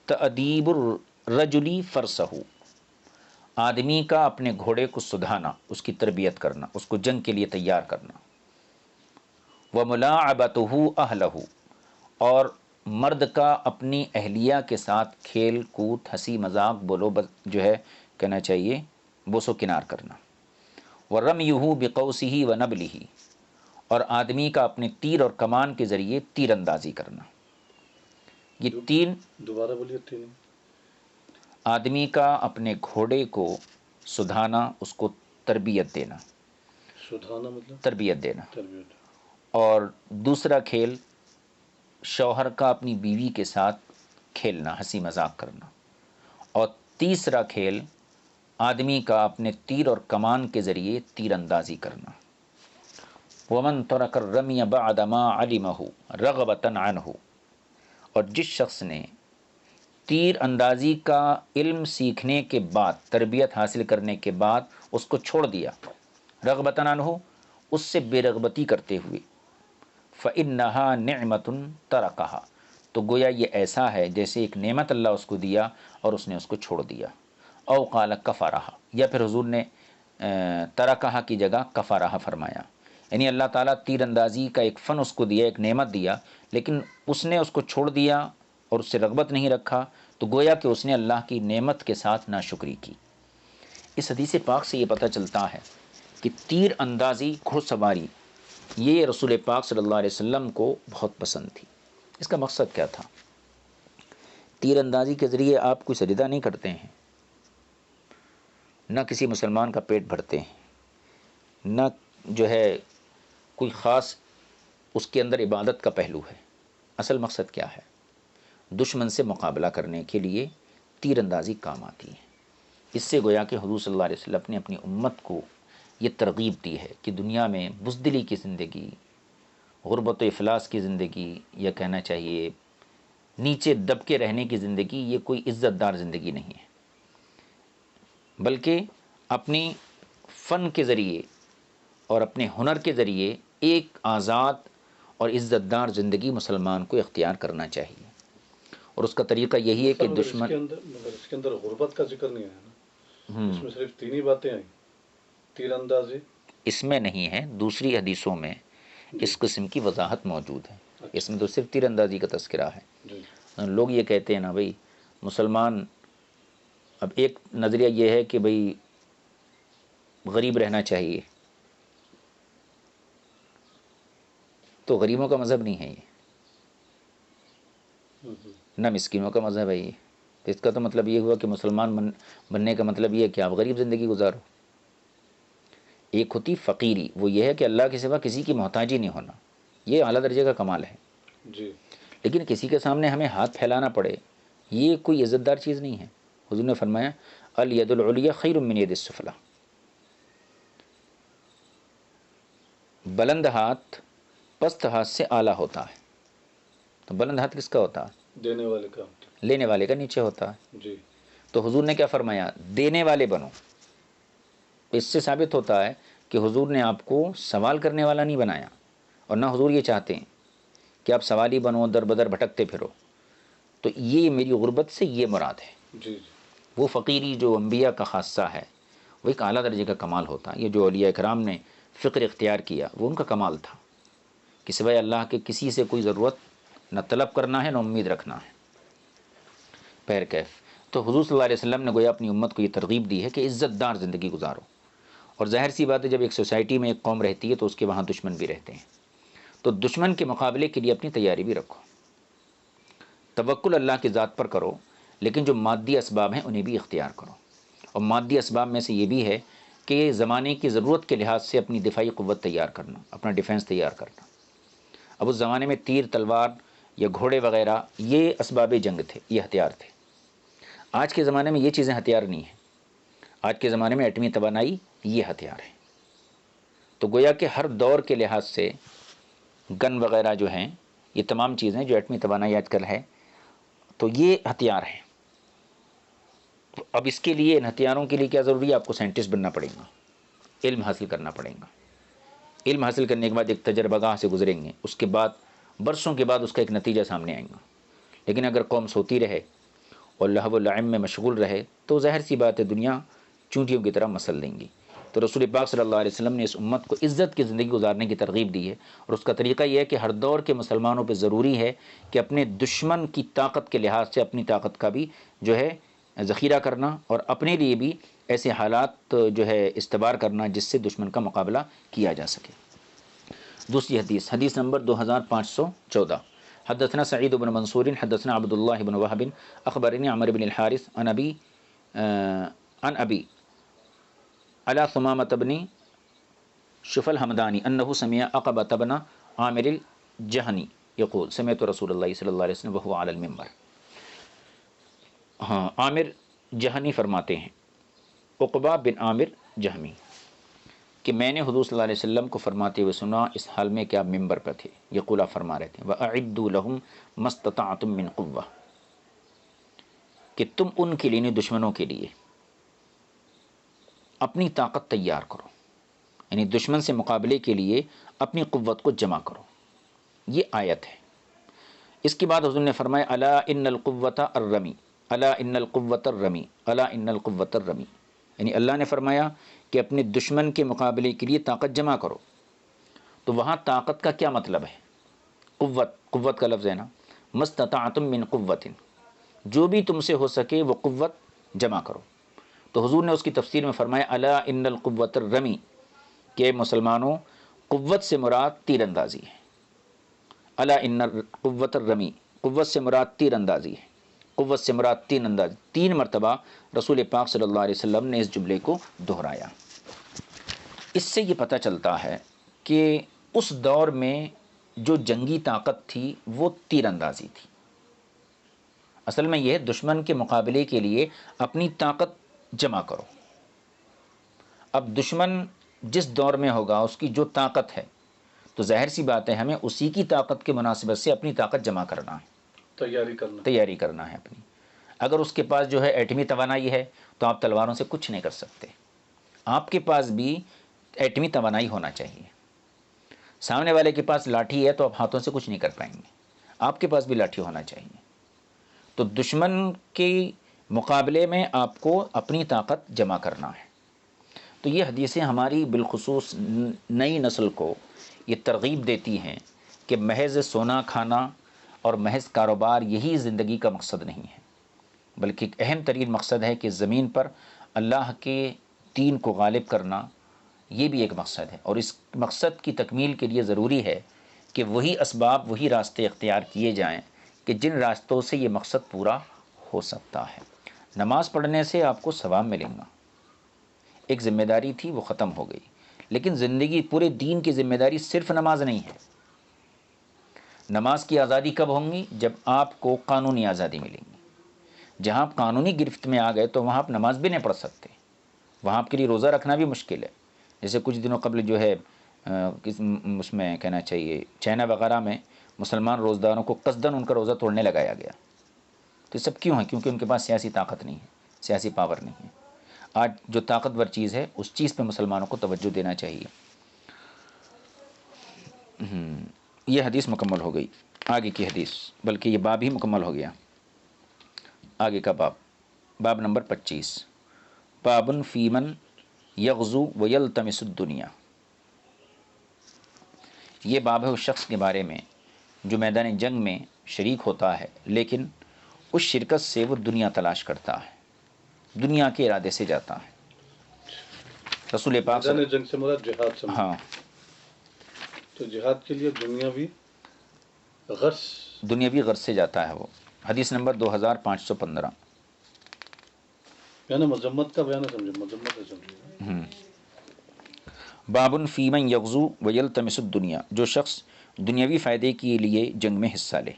تأدیب الرجل فرسہ، آدمی کا اپنے گھوڑے کو سدھانا، اس کی تربیت کرنا، اس کو جنگ کے لیے تیار کرنا۔ وملاعبتہ اہلہ، اور مرد کا اپنی اہلیہ کے ساتھ کھیل کود، ہنسی مذاق، بولو جو ہے کہنا چاہیے بوس و کنار کرنا۔ ورمیہ بقوسہ ونبلہ، اور آدمی کا اپنے تیر اور کمان کے ذریعے تیر اندازی کرنا۔ یہ 3 دوبارہ بولیے 3۔ آدمی کا اپنے گھوڑے کو سدھانا، اس کو تربیت دینا، سدھانا مطلب تربیت دینا، تربیت۔ اور دوسرا کھیل شوہر کا اپنی بیوی کے ساتھ کھیلنا، ہنسی مذاق کرنا، اور تیسرا کھیل آدمی کا اپنے تیر اور کمان کے ذریعے تیر اندازی کرنا۔ ومن ترک الرمی بعد ما علمہ رغبۃ عنہ، اور جس شخص نے تیر اندازی کا علم سیکھنے کے بعد، تربیت حاصل کرنے کے بعد اس کو چھوڑ دیا، رغبۃ عنہ، اس سے بے رغبتی کرتے ہوئے، فإنہا نعمۃ ترکہا، تو گویا یہ ایسا ہے جیسے ایک نعمت اللہ اس کو دیا اور اس نے اس کو چھوڑ دیا۔ او قال کفرہ، یا پھر حضور نے ترکہا کی جگہ کفرہ فرمایا، یعنی اللہ تعالیٰ تیر اندازی کا ایک فن اس کو دیا، ایک نعمت دیا، لیکن اس نے اس کو چھوڑ دیا اور اس سے رغبت نہیں رکھا، تو گویا کہ اس نے اللہ کی نعمت کے ساتھ ناشکری کی۔ اس حدیث پاک سے یہ پتہ چلتا ہے کہ تیر اندازی، گھڑ سواری، یہ رسول پاک صلی اللہ علیہ وسلم کو بہت پسند تھی۔ اس کا مقصد کیا تھا؟ تیر اندازی کے ذریعے آپ کوئی سجدہ نہیں کرتے ہیں، نہ کسی مسلمان کا پیٹ بھرتے ہیں، نہ جو ہے کوئی خاص اس کے اندر عبادت کا پہلو ہے۔ اصل مقصد کیا ہے؟ دشمن سے مقابلہ کرنے کے لیے تیر اندازی کام آتی ہے۔ اس سے گویا کہ حضور صلی اللہ علیہ وسلم نے اپنی امت کو یہ ترغیب دی ہے کہ دنیا میں بزدلی کی زندگی، غربت و افلاس کی زندگی، یا کہنا چاہیے نیچے دب کے رہنے کی زندگی، یہ کوئی عزت دار زندگی نہیں ہے، بلکہ اپنی فن کے ذریعے اور اپنے ہنر کے ذریعے ایک آزاد اور عزت دار زندگی مسلمان کو اختیار کرنا چاہیے۔ اور اس کا طریقہ یہی ہے کہ دشمن، مگر اس کے اندر غربت کا ذکر نہیں ہے نا، اس میں صرف 3 ہی باتیں آئیں، تیر اندازی۔ اس میں نہیں ہے، دوسری حدیثوں میں اس قسم کی وضاحت موجود ہے۔ اس میں تو صرف تیر اندازی کا تذکرہ ہے۔ لوگ یہ کہتے ہیں نا بھائی مسلمان، اب ایک نظریہ یہ ہے کہ بھائی غریب رہنا چاہیے، تو غریبوں کا مذہب نہیں ہے یہ، نہ مسکینوں کا مذہب ہے یہ۔ تو اس کا تو مطلب یہ ہوا کہ مسلمان بننے کا مطلب یہ ہے کہ آپ غریب زندگی گزارو۔ ایک ہوتی فقیری، وہ یہ ہے کہ اللہ کے سوا کسی کی محتاجی نہیں ہونا، یہ اعلیٰ درجے کا کمال ہے جی۔ لیکن کسی کے سامنے ہمیں ہاتھ پھیلانا پڑے، یہ کوئی عزت دار چیز نہیں ہے۔ حضور نے فرمایا الید العلیٰ خیر من ید السفلی، بلند ہاتھ پست ہاتھ سے اعلیٰ ہوتا ہے۔ تو بلند ہاتھ کس کا ہوتا ہے؟ دینے والے کا، لینے والے کا نیچے ہوتا ہے۔ جی۔ تو حضور نے کیا فرمایا؟ دینے والے بنو۔ اس سے ثابت ہوتا ہے کہ حضور نے آپ کو سوال کرنے والا نہیں بنایا، اور نہ حضور یہ چاہتے ہیں کہ آپ سوالی بنو، در بدر بھٹکتے پھرو، تو یہ میری غربت سے یہ مراد ہے۔ جی وہ فقیری جو انبیاء کا خاصہ ہے وہ ایک اعلیٰ درجے کا کمال ہوتا ہے۔ یہ جو اولیاء کرام نے فقر اختیار کیا وہ ان کا کمال تھا کہ سوائے اللہ کے کسی سے کوئی ضرورت نہ طلب کرنا ہے نہ امید رکھنا ہے۔ پیر کیف تو حضور صلی اللہ علیہ وسلم نے گویا اپنی امت کو یہ ترغیب دی ہے کہ عزت دار زندگی گزارو، اور ظاہر سی بات ہے جب ایک سوسائٹی میں ایک قوم رہتی ہے تو اس کے وہاں دشمن بھی رہتے ہیں، تو دشمن کے مقابلے کے لیے اپنی تیاری بھی رکھو، توکل اللہ کی ذات پر کرو، لیکن جو مادی اسباب ہیں انہیں بھی اختیار کرو۔ اور مادی اسباب میں سے یہ بھی ہے کہ زمانے کی ضرورت کے لحاظ سے اپنی دفاعی قوت تیار کرنا، اپنا ڈیفنس تیار کرنا۔ اب اس زمانے میں تیر، تلوار یا گھوڑے وغیرہ یہ اسباب جنگ تھے، یہ ہتھیار تھے۔ آج کے زمانے میں یہ چیزیں ہتھیار نہیں ہیں، آج کے زمانے میں ایٹمی توانائی یہ ہتھیار ہے۔ تو گویا کہ ہر دور کے لحاظ سے گن وغیرہ جو ہیں، یہ تمام چیزیں جو ایٹمی توانائی آج کل ہے، تو یہ ہتھیار ہیں۔ تو اب اس کے لیے، ان ہتھیاروں کے لیے کیا ضروری ہے؟ آپ کو سائنٹسٹ بننا پڑے گا، علم حاصل کرنا پڑے گا۔ علم حاصل کرنے کے بعد ایک تجربہ گاہ سے گزریں گے، اس کے بعد برسوں کے بعد اس کا ایک نتیجہ سامنے آئے گا۔ لیکن اگر قوم سوتی رہے اور لہو و لعب میں مشغول رہے تو ظاہر سی بات ہے دنیا چونٹیوں کی طرح مسل دیں گی۔ تو رسول پاک صلی اللہ علیہ وسلم نے اس امت کو عزت کی زندگی گزارنے کی ترغیب دی ہے، اور اس کا طریقہ یہ ہے کہ ہر دور کے مسلمانوں پہ ضروری ہے کہ اپنے دشمن کی طاقت کے لحاظ سے اپنی طاقت کا بھی جو ہے ذخیرہ کرنا، اور اپنے لیے بھی ایسے حالات جو ہے استبار کرنا جس سے دشمن کا مقابلہ کیا جا سکے۔ دوسری حدیث، حدیث نمبر 2514، حدثنا سعید بن منصور حدثنا عبد اللہ بن وہب اخبرنی عمر بن الحارث عن ابی علی ثمامة بن شف الحمدانی انہ سمع عقبۃ بن عامر الجہنی یقول سمعت رسول اللہ صلی اللہ علیہ وسلم وهو علی المنبر۔ ہاں، عامر جہنی فرماتے ہیں، عقبہ بن عامر جہمی، کہ میں نے حضور صلی اللہ علیہ وسلم کو فرماتے ہوئے سنا اس حال میں کہ آپ ممبر پر تھے، یقول آپ فرما رہے تھے وَأَعِدُّوا لَهُمْ مَا اسْتَطَعْتُم مِّن قُوَّةٍ، کہ تم ان کے لیے، دشمنوں کے لیے اپنی طاقت تیار کرو، یعنی دشمن سے مقابلے کے لیے اپنی قوت کو جمع کرو۔ یہ آیت ہے۔ اس کے بعد حضور نے فرمایا الا ان القوۃ الرمی، الا ان القوۃ الرمی، الا ان القوۃ الرمی، یعنی اللہ نے فرمایا کہ اپنے دشمن کے مقابلے کے لیے طاقت جمع کرو۔ تو وہاں طاقت کا کیا مطلب ہے؟ قوت کا لفظ ہے نا، مستطعتم من قوت، جو بھی تم سے ہو سکے وہ قوت جمع کرو۔ تو حضور نے اس کی تفسیر میں فرمایا الا ان القوۃ الرمی، کہ مسلمانوں قوت سے مراد تیر اندازی ہے۔ الا ان القوۃ الرمی، قوت سے مراد تیر اندازی ہے، قوت سے مراد تیر اندازی۔ 3 مرتبہ رسول پاک صلی اللہ علیہ وسلم نے اس جملے کو دہرایا۔ اس سے یہ پتہ چلتا ہے کہ اس دور میں جو جنگی طاقت تھی وہ تیر اندازی تھی۔ اصل میں یہ دشمن کے مقابلے کے لیے اپنی طاقت جمع کرو۔ اب دشمن جس دور میں ہوگا اس کی جو طاقت ہے تو ظاہر سی بات ہے ہمیں اسی کی طاقت کے مناسبت سے اپنی طاقت جمع کرنا ہے، تیاری کرنا ہے اپنی۔ اگر اس کے پاس جو ہے ایٹمی توانائی ہے تو آپ تلواروں سے کچھ نہیں کر سکتے، آپ کے پاس بھی ایٹمی توانائی ہونا چاہیے۔ سامنے والے کے پاس لاٹھی ہے تو آپ ہاتھوں سے کچھ نہیں کر پائیں گے، آپ کے پاس بھی لاٹھی ہونا چاہیے۔ تو دشمن کے مقابلے میں آپ کو اپنی طاقت جمع کرنا ہے۔ تو یہ حدیثیں ہماری بالخصوص نئی نسل کو یہ ترغیب دیتی ہیں کہ محض سونا کھانا اور محض کاروبار یہی زندگی کا مقصد نہیں ہے، بلکہ ایک اہم ترین مقصد ہے کہ زمین پر اللہ کے دین کو غالب کرنا، یہ بھی ایک مقصد ہے۔ اور اس مقصد کی تکمیل کے لیے ضروری ہے کہ وہی اسباب، وہی راستے اختیار کیے جائیں کہ جن راستوں سے یہ مقصد پورا ہو سکتا ہے۔ نماز پڑھنے سے آپ کو ثواب ملے گا، ایک ذمہ داری تھی وہ ختم ہو گئی، لیکن زندگی پورے دین کی ذمہ داری صرف نماز نہیں ہے۔ نماز کی آزادی کب ہوں گی؟ جب آپ کو قانونی آزادی ملے گی۔ جہاں آپ قانونی گرفت میں آ گئے تو وہاں آپ نماز بھی نہیں پڑھ سکتے، وہاں آپ کے لیے روزہ رکھنا بھی مشکل ہے۔ جیسے کچھ دنوں قبل جو ہے اس میں کہنا چاہیے چائنا وغیرہ میں مسلمان روزداروں کو قصداً ان کا روزہ توڑنے لگایا گیا۔ تو یہ سب کیوں ہے؟ کیونکہ ان کے پاس سیاسی طاقت نہیں ہے، سیاسی پاور نہیں ہے۔ آج جو طاقتور چیز ہے اس چیز پہ مسلمانوں کو توجہ دینا چاہیے۔ یہ حدیث مکمل ہو گئی۔ آگے کی حدیث، بلکہ یہ باب ہی مکمل ہو گیا. آگے کا باب نمبر 25، باب فیمن یغزو ویلتمس الدنیا. یہ باب ہے اس شخص کے بارے میں جو میدان جنگ میں شریک ہوتا ہے لیکن اس شرکت سے وہ دنیا تلاش کرتا ہے، دنیا کے ارادے سے جاتا ہے. رسول پاک میدان جنگ سے مراد جہاد سے، ہاں، تو جہاد کے لیے دنیاوی غرض سے جاتا ہے وہ. حدیث نمبر 2515. یعنی مذمت کا بیان ہے، سمجھے مذمت ہے سمجھے. باب فیمن یغزو ویلتمس الدنیا، جو شخص دنیاوی فائدے کے لیے جنگ میں حصہ لے.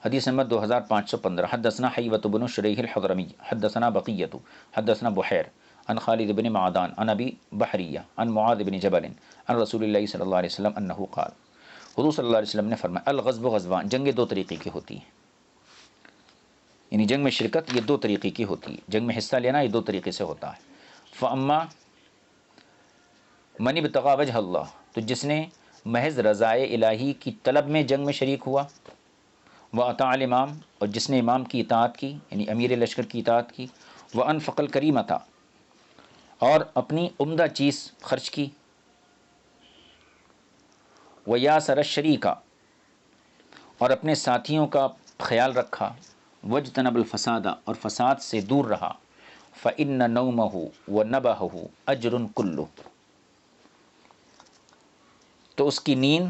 حدیث نمبر 2515. حدثنا حیوۃ بن شریح الحضرمی حدثنا بقیۃ حدثنا بحیر عن خالد بن معدان عن ابی بحریہ عن معاذ بن جبل عن رسول اللہ صلی اللہ علیہ وسلم انہ قال، حضور صلی اللہ علیہ وسلم نے فرمایا، الغزو غزوان، جنگیں دو طریقے کی ہوتی ہیں. یعنی جنگ میں شرکت یہ دو طریقے کی ہوتی ہے، جنگ میں حصہ لینا یہ دو طریقے سے ہوتا ہے. فاما من ابتغى وجہ اللہ، تو جس نے محض رضائے الہی کی طلب میں جنگ میں شریک ہوا، وَأَطَاعَ الْإِمَامَ، اور جس نے امام کی اطاعت کی یعنی امیر لشکر کی اطاعت کی، وَأَنفَقَ الْكَرِيمَةَ، اور اپنی عمدہ چیز خرچ کی، وَيَاسَرَ الشَّرِيكَ، اور اپنے ساتھیوں کا خیال رکھا، وَاجْتَنَبَ الْفَسَادَ، اور فساد سے دور رہا، فَإِنَّ نَوْمَهُ وَنَبَهُ أَجْرٌ كُلُّهُ، تو اس کی نیند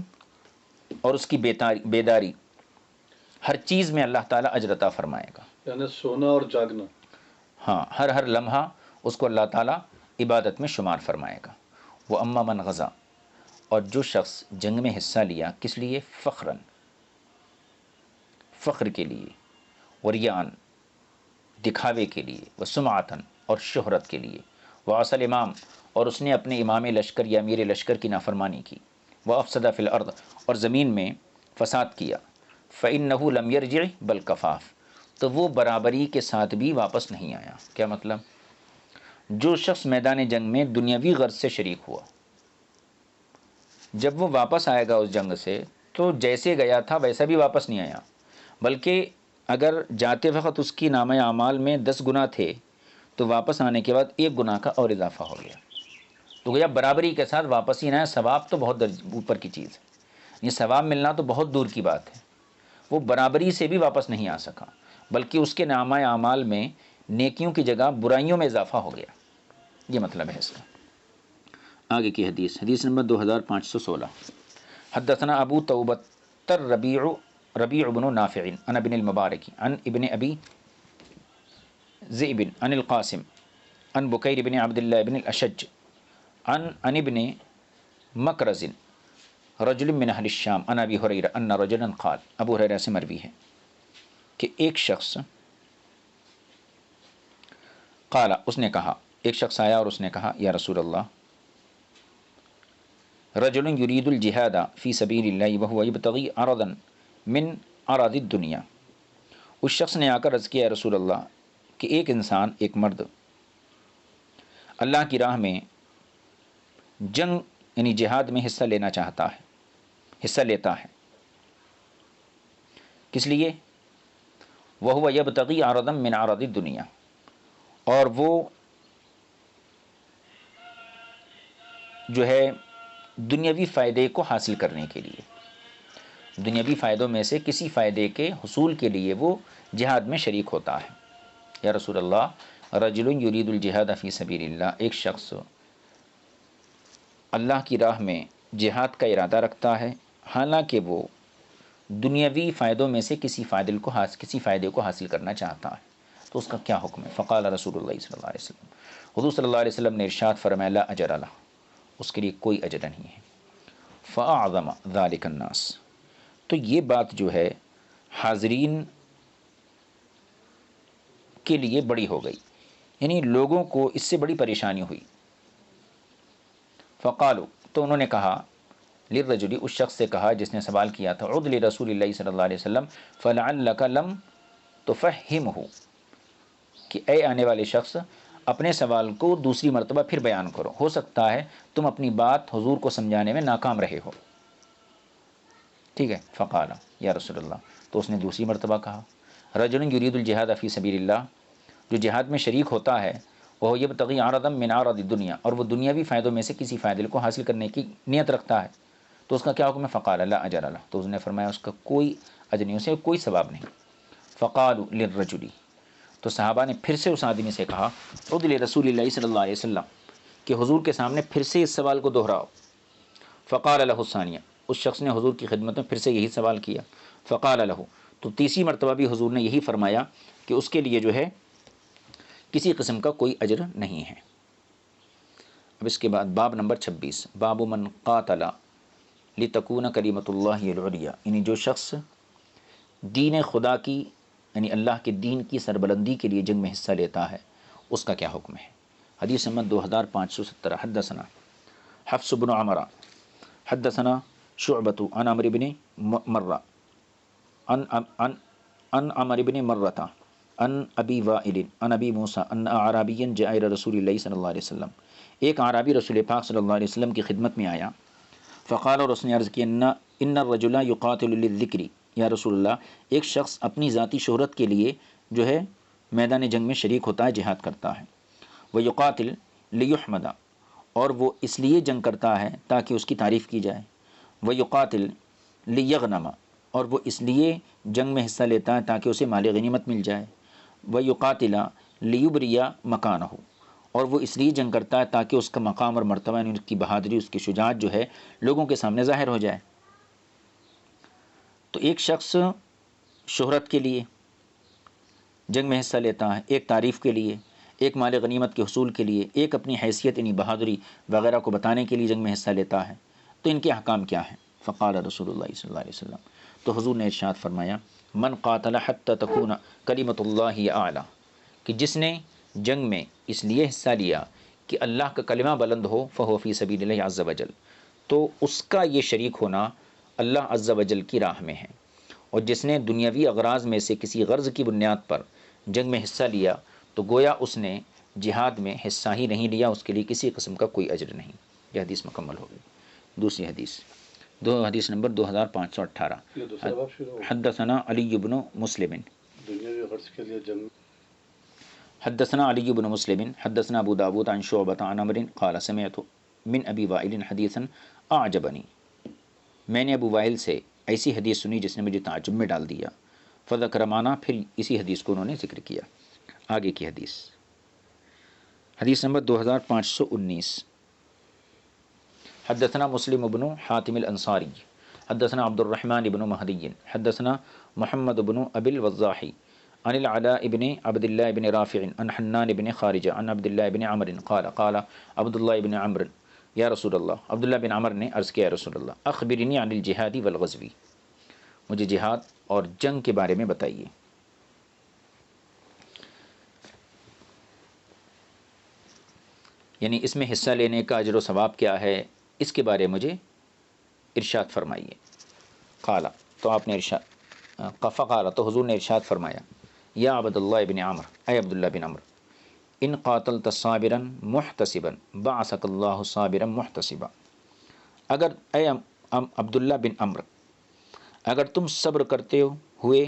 اور اس کی بیداری ہر چیز میں اللہ تعالیٰ اجر عطا فرمائے گا. یعنی سونا اور جاگنا، ہاں، ہر لمحہ اس کو اللہ تعالیٰ عبادت میں شمار فرمائے گا. وہ اما من غزا، اور جو شخص جنگ میں حصہ لیا کس لیے؟ فخراً، فخر کے لیے، وریان، دکھاوے کے لیے، وہ سمعتاً، اور شہرت کے لیے، وہ اصل امام، اور اس نے اپنے امام لشکر یا امیر لشکر کی نافرمانی کی، وہ افسدہ فی الارض، اور زمین میں فساد کیا، فإنہ لم یرجع بل کفاف، تو وہ برابری کے ساتھ بھی واپس نہیں آیا. کیا مطلب؟ جو شخص میدان جنگ میں دنیاوی غرض سے شریک ہوا، جب وہ واپس آئے گا اس جنگ سے تو جیسے گیا تھا ویسا بھی واپس نہیں آیا، بلکہ اگر جاتے وقت اس کی نامہ اعمال میں 10 گناہ تھے تو واپس آنے کے بعد 1 گناہ کا اور اضافہ ہو گیا. تو گویا برابری کے ساتھ واپس ہی نہ ہے. ثواب تو بہت اوپر کی چیز ہے، یہ ثواب ملنا تو بہت دور کی بات ہے. وہ برابری سے بھی واپس نہیں آ سکا، بلکہ اس کے نامہ اعمال میں نیکیوں کی جگہ برائیوں میں اضافہ ہو گیا. یہ مطلب ہے اس کا. آگے کی حدیث نمبر 2516. حدثنا ابو توبۃ ربیع بن نافع عن ابن المبارک عن ابن ابی ذئب عن القاسم عن بکیر بن عبد اللہ بن الاشج عن ابن مکرز رجل من اہل الشام عن ابی ہریرہ ان رجلا قال، ابو ہریرہ سے مروی ہے کہ ایک شخص قال، اس نے کہا، ایک شخص آیا اور اس نے کہا، یا رسول اللہ، رجل یرید الجہاد فی سبیل اللہ وہو یبتغی عرضا من اراضی الدنیا. اس شخص نے آ کر عرض کیا، رسول اللہ، کہ ایک انسان، ایک مرد اللہ کی راہ میں جنگ یعنی جہاد میں حصہ لینا چاہتا ہے، حصہ لیتا ہے، کس لیے؟ وہو یبتغی عرضا من اراضی الدنیا، اور وہ جو ہے دنیاوی فائدے کو حاصل کرنے کے لیے، دنیاوی فائدوں میں سے کسی فائدے کے حصول کے لیے وہ جہاد میں شریک ہوتا ہے. یا رسول اللہ، رجل یرید الجہاد فی سبیل اللہ، ایک شخص اللہ کی راہ میں جہاد کا ارادہ رکھتا ہے حالانکہ وہ دنیاوی فائدوں میں سے کسی فائدے کو حاصل کرنا چاہتا ہے، تو اس کا کیا حکم ہے؟ فقال رسول اللہ صلی اللہ علیہ وسلم، حضور صلی اللہ علیہ وسلم نے ارشاد فرمایا، لا اجر لہ، اس کے لیے کوئی اجر نہیں ہے. فاعظم ذلک الناس، تو یہ بات جو ہے حاضرین کے لیے بڑی ہو گئی، یعنی لوگوں کو اس سے بڑی پریشانی ہوئی. فقالوا، تو انہوں نے کہا، للرجل، اس شخص سے کہا جس نے سوال کیا تھا، عد لرسول اللہ صلی اللہ علیہ وسلم فلعلک لم تفہمہ، کہ اے آنے والے شخص، اپنے سوال کو دوسری مرتبہ پھر بیان کرو، ہو سکتا ہے تم اپنی بات حضور کو سمجھانے میں ناکام رہے ہو. ٹھیک ہے. فقال یا رسول اللہ، تو اس نے دوسری مرتبہ کہا رجل یرید الجہاد فی سبیل اللہ، جو جہاد میں شریک ہوتا ہے وہ یبتغی عرضا من اعراض الدنیا، اور وہ دنیاوی فائدوں میں سے کسی فائدے کو حاصل کرنے کی نیت رکھتا ہے، تو اس کا کیا حکم ہے؟ فقال لا اجر له، تو اس نے فرمایا اس کا کوئی اجر نہیں، اسے کوئی ثواب نہیں. فقالوا للرجل، تو صحابہ نے پھر سے اس آدمی سے کہا عد لرسول اللہ صلی اللہ علیہ وسلم، کہ حضور کے سامنے پھر سے اس سوال کو دہراؤ. فقال له الثانیہ، اس شخص نے حضور کی خدمت میں پھر سے یہی سوال کیا. فقال له، تو تیسری مرتبہ بھی حضور نے یہی فرمایا کہ اس کے لیے جو ہے کسی قسم کا کوئی اجر نہیں ہے. اب اس کے بعد باب نمبر 26، باب من قاتل لتکون کلمۃ اللہ العلیٰ، یعنی جو شخص دین خدا کی یعنی اللہ کے دین کی سربلندی کے لیے جنگ میں حصہ لیتا ہے اس کا کیا حکم ہے. حدیث نمبر 2517، حدثنا حفص بن عمر حدثنا شعبۃ عن عمرو بن مرہ عن عمرو بن مرہ عن ابی وائل عن ابی موسیٰ ان اعرابیا جاء الی رسول اللہ صلی اللہ علیہ وسلم، ایک اعرابی رسول پاک صلی اللہ علیہ وسلم کی خدمت میں آیا. فقال، اور اس نے عرض کی ان الرجل یقاتل للذکر، یا رسول اللہ ایک شخص اپنی ذاتی شہرت کے لیے جو ہے میدان جنگ میں شریک ہوتا ہے، جہاد کرتا ہے. ویقاتل لیحمد، اور وہ اس لیے جنگ کرتا ہے تاکہ اس کی تعریف کی جائے. ویقاتل لیغنم، اور وہ اس لیے جنگ میں حصہ لیتا ہے تاکہ اسے مال غنیمت مل جائے. ویقاتل لیبری مکانہ، اور وہ اس لیے جنگ کرتا ہے تاکہ اس کا مقام اور مرتبہ یعنی اس کی بہادری، اس کی شجاعت جو ہے لوگوں کے سامنے ظاہر ہو جائے. تو ایک شخص شہرت کے لیے جنگ میں حصہ لیتا ہے، ایک تعریف کے لیے، ایک مال غنیمت کے حصول کے لیے، ایک اپنی حیثیت یعنی بہادری وغیرہ کو بتانے کے لیے جنگ میں حصہ لیتا ہے، تو ان کے احکام کیا ہیں؟ فقال رسول اللہ صلی اللہ علیہ وسلم، تو حضور نے ارشاد فرمایا من قاتل حتی تکون کلمۃ اللہ اعلیٰ، کہ جس نے جنگ میں اس لیے حصہ لیا کہ اللہ کا کلمہ بلند ہو، فہو فی سبیل اللہ عز وجل، تو اس کا یہ شریک ہونا اللہ عز وجل کی راہ میں ہے. اور جس نے دنیاوی اغراض میں سے کسی غرض کی بنیاد پر جنگ میں حصہ لیا تو گویا اس نے جہاد میں حصہ ہی نہیں لیا، اس کے لیے کسی قسم کا کوئی اجر نہیں. یہ حدیث مکمل ہو گئی. دوسری حدیث، حدیث نمبر 2518، یہ دوسرا باب شروع ہو گیا. حدثنا علی بن مسلم دنیاوی غرض کے لیے جنگ. حدثنا علی بن مسلم حدثنا ابو داود عن شعبۃ عن عمرو قال سمعت من ابی وائل حدیثا اعجبنی، میں نے ابو وائل سے ایسی حدیث سنی جس نے مجھے تعجب میں ڈال دیا. فذکر معنی، پھر اسی حدیث کو انہوں نے ذکر کیا. آگے کی حدیث، حدیث نمبر 2519، حدثنا مسلم بن حاتم الانصاری حدثنا عبد الرحمن بن مہدی حدثنا محمد بن ابی الوضاح عن العلاء بن عبد الله بن رافع عن حنان بن خارجہ عن عبد الله بن عمر قال قال عبد الله بن عمر یا رسول اللہ، عبداللہ بن عمر نے عرض کیا رسول اللہ اخبرنی عن الجہاد والغزو، مجھے جہاد اور جنگ کے بارے میں بتائیے. یعنی اس میں حصہ لینے کا اجر و ثواب کیا ہے، اس کے بارے میں مجھے ارشاد فرمائیے. قال، تو آپ نے فقال، تو حضور نے ارشاد فرمایا یا عبداللہ بن عمر، اے عبداللہ بن عمر، ان قاتلت صابرا محتسبا بعثک اللہ صابرا محتسبا، اگر اے عبداللہ بن عمر، اگر تم صبر کرتے ہوئے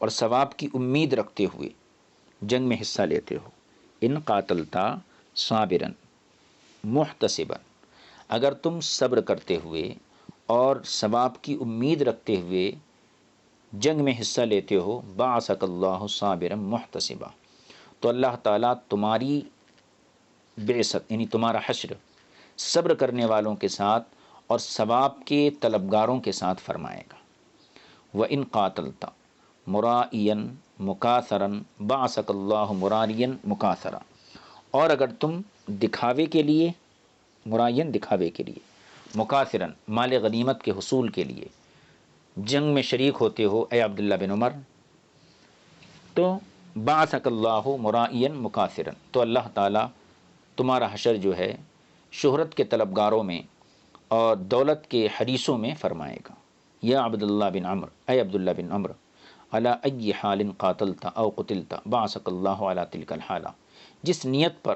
اور ثواب کی امید رکھتے ہوئے جنگ میں حصہ لیتے ہو، ان قاتلتا صابرا محتسبا، اگر تم صبر کرتے ہوئے اور ثواب کی امید رکھتے ہوئے جنگ میں حصہ لیتے ہو، بعثک اللہ صابرا محتسبا، تو اللہ تعالیٰ تمہاری بعثت یعنی تمہارا حشر صبر کرنے والوں کے ساتھ اور ثواب کے طلبگاروں کے ساتھ فرمائے گا. وَإِن قَاتَلْتَ مُرَائِيًا مُكَاثَرًا بَعَثَكَ اللَّهُ مُرَائِيًا مُكَاثَرًا، اور اگر تم دکھاوے کے لیے، مرائین دکھاوے کے لیے، مکاثراً مال غنیمت کے حصول کے لیے جنگ میں شریک ہوتے ہو اے عبداللہ بن عمر، تو بعثک اللہ مرائین مکاثراً، تو اللہ تعالیٰ تمہارا حشر جو ہے شہرت کے طلبگاروں میں اور دولت کے حریصوں میں فرمائے گا. یا عبداللہ بن عمر، اے عبداللہ بن عمر، علی ای حال قاتلت او قتلت بعثک اللہ علی تلک الحالہ، جس نیت پر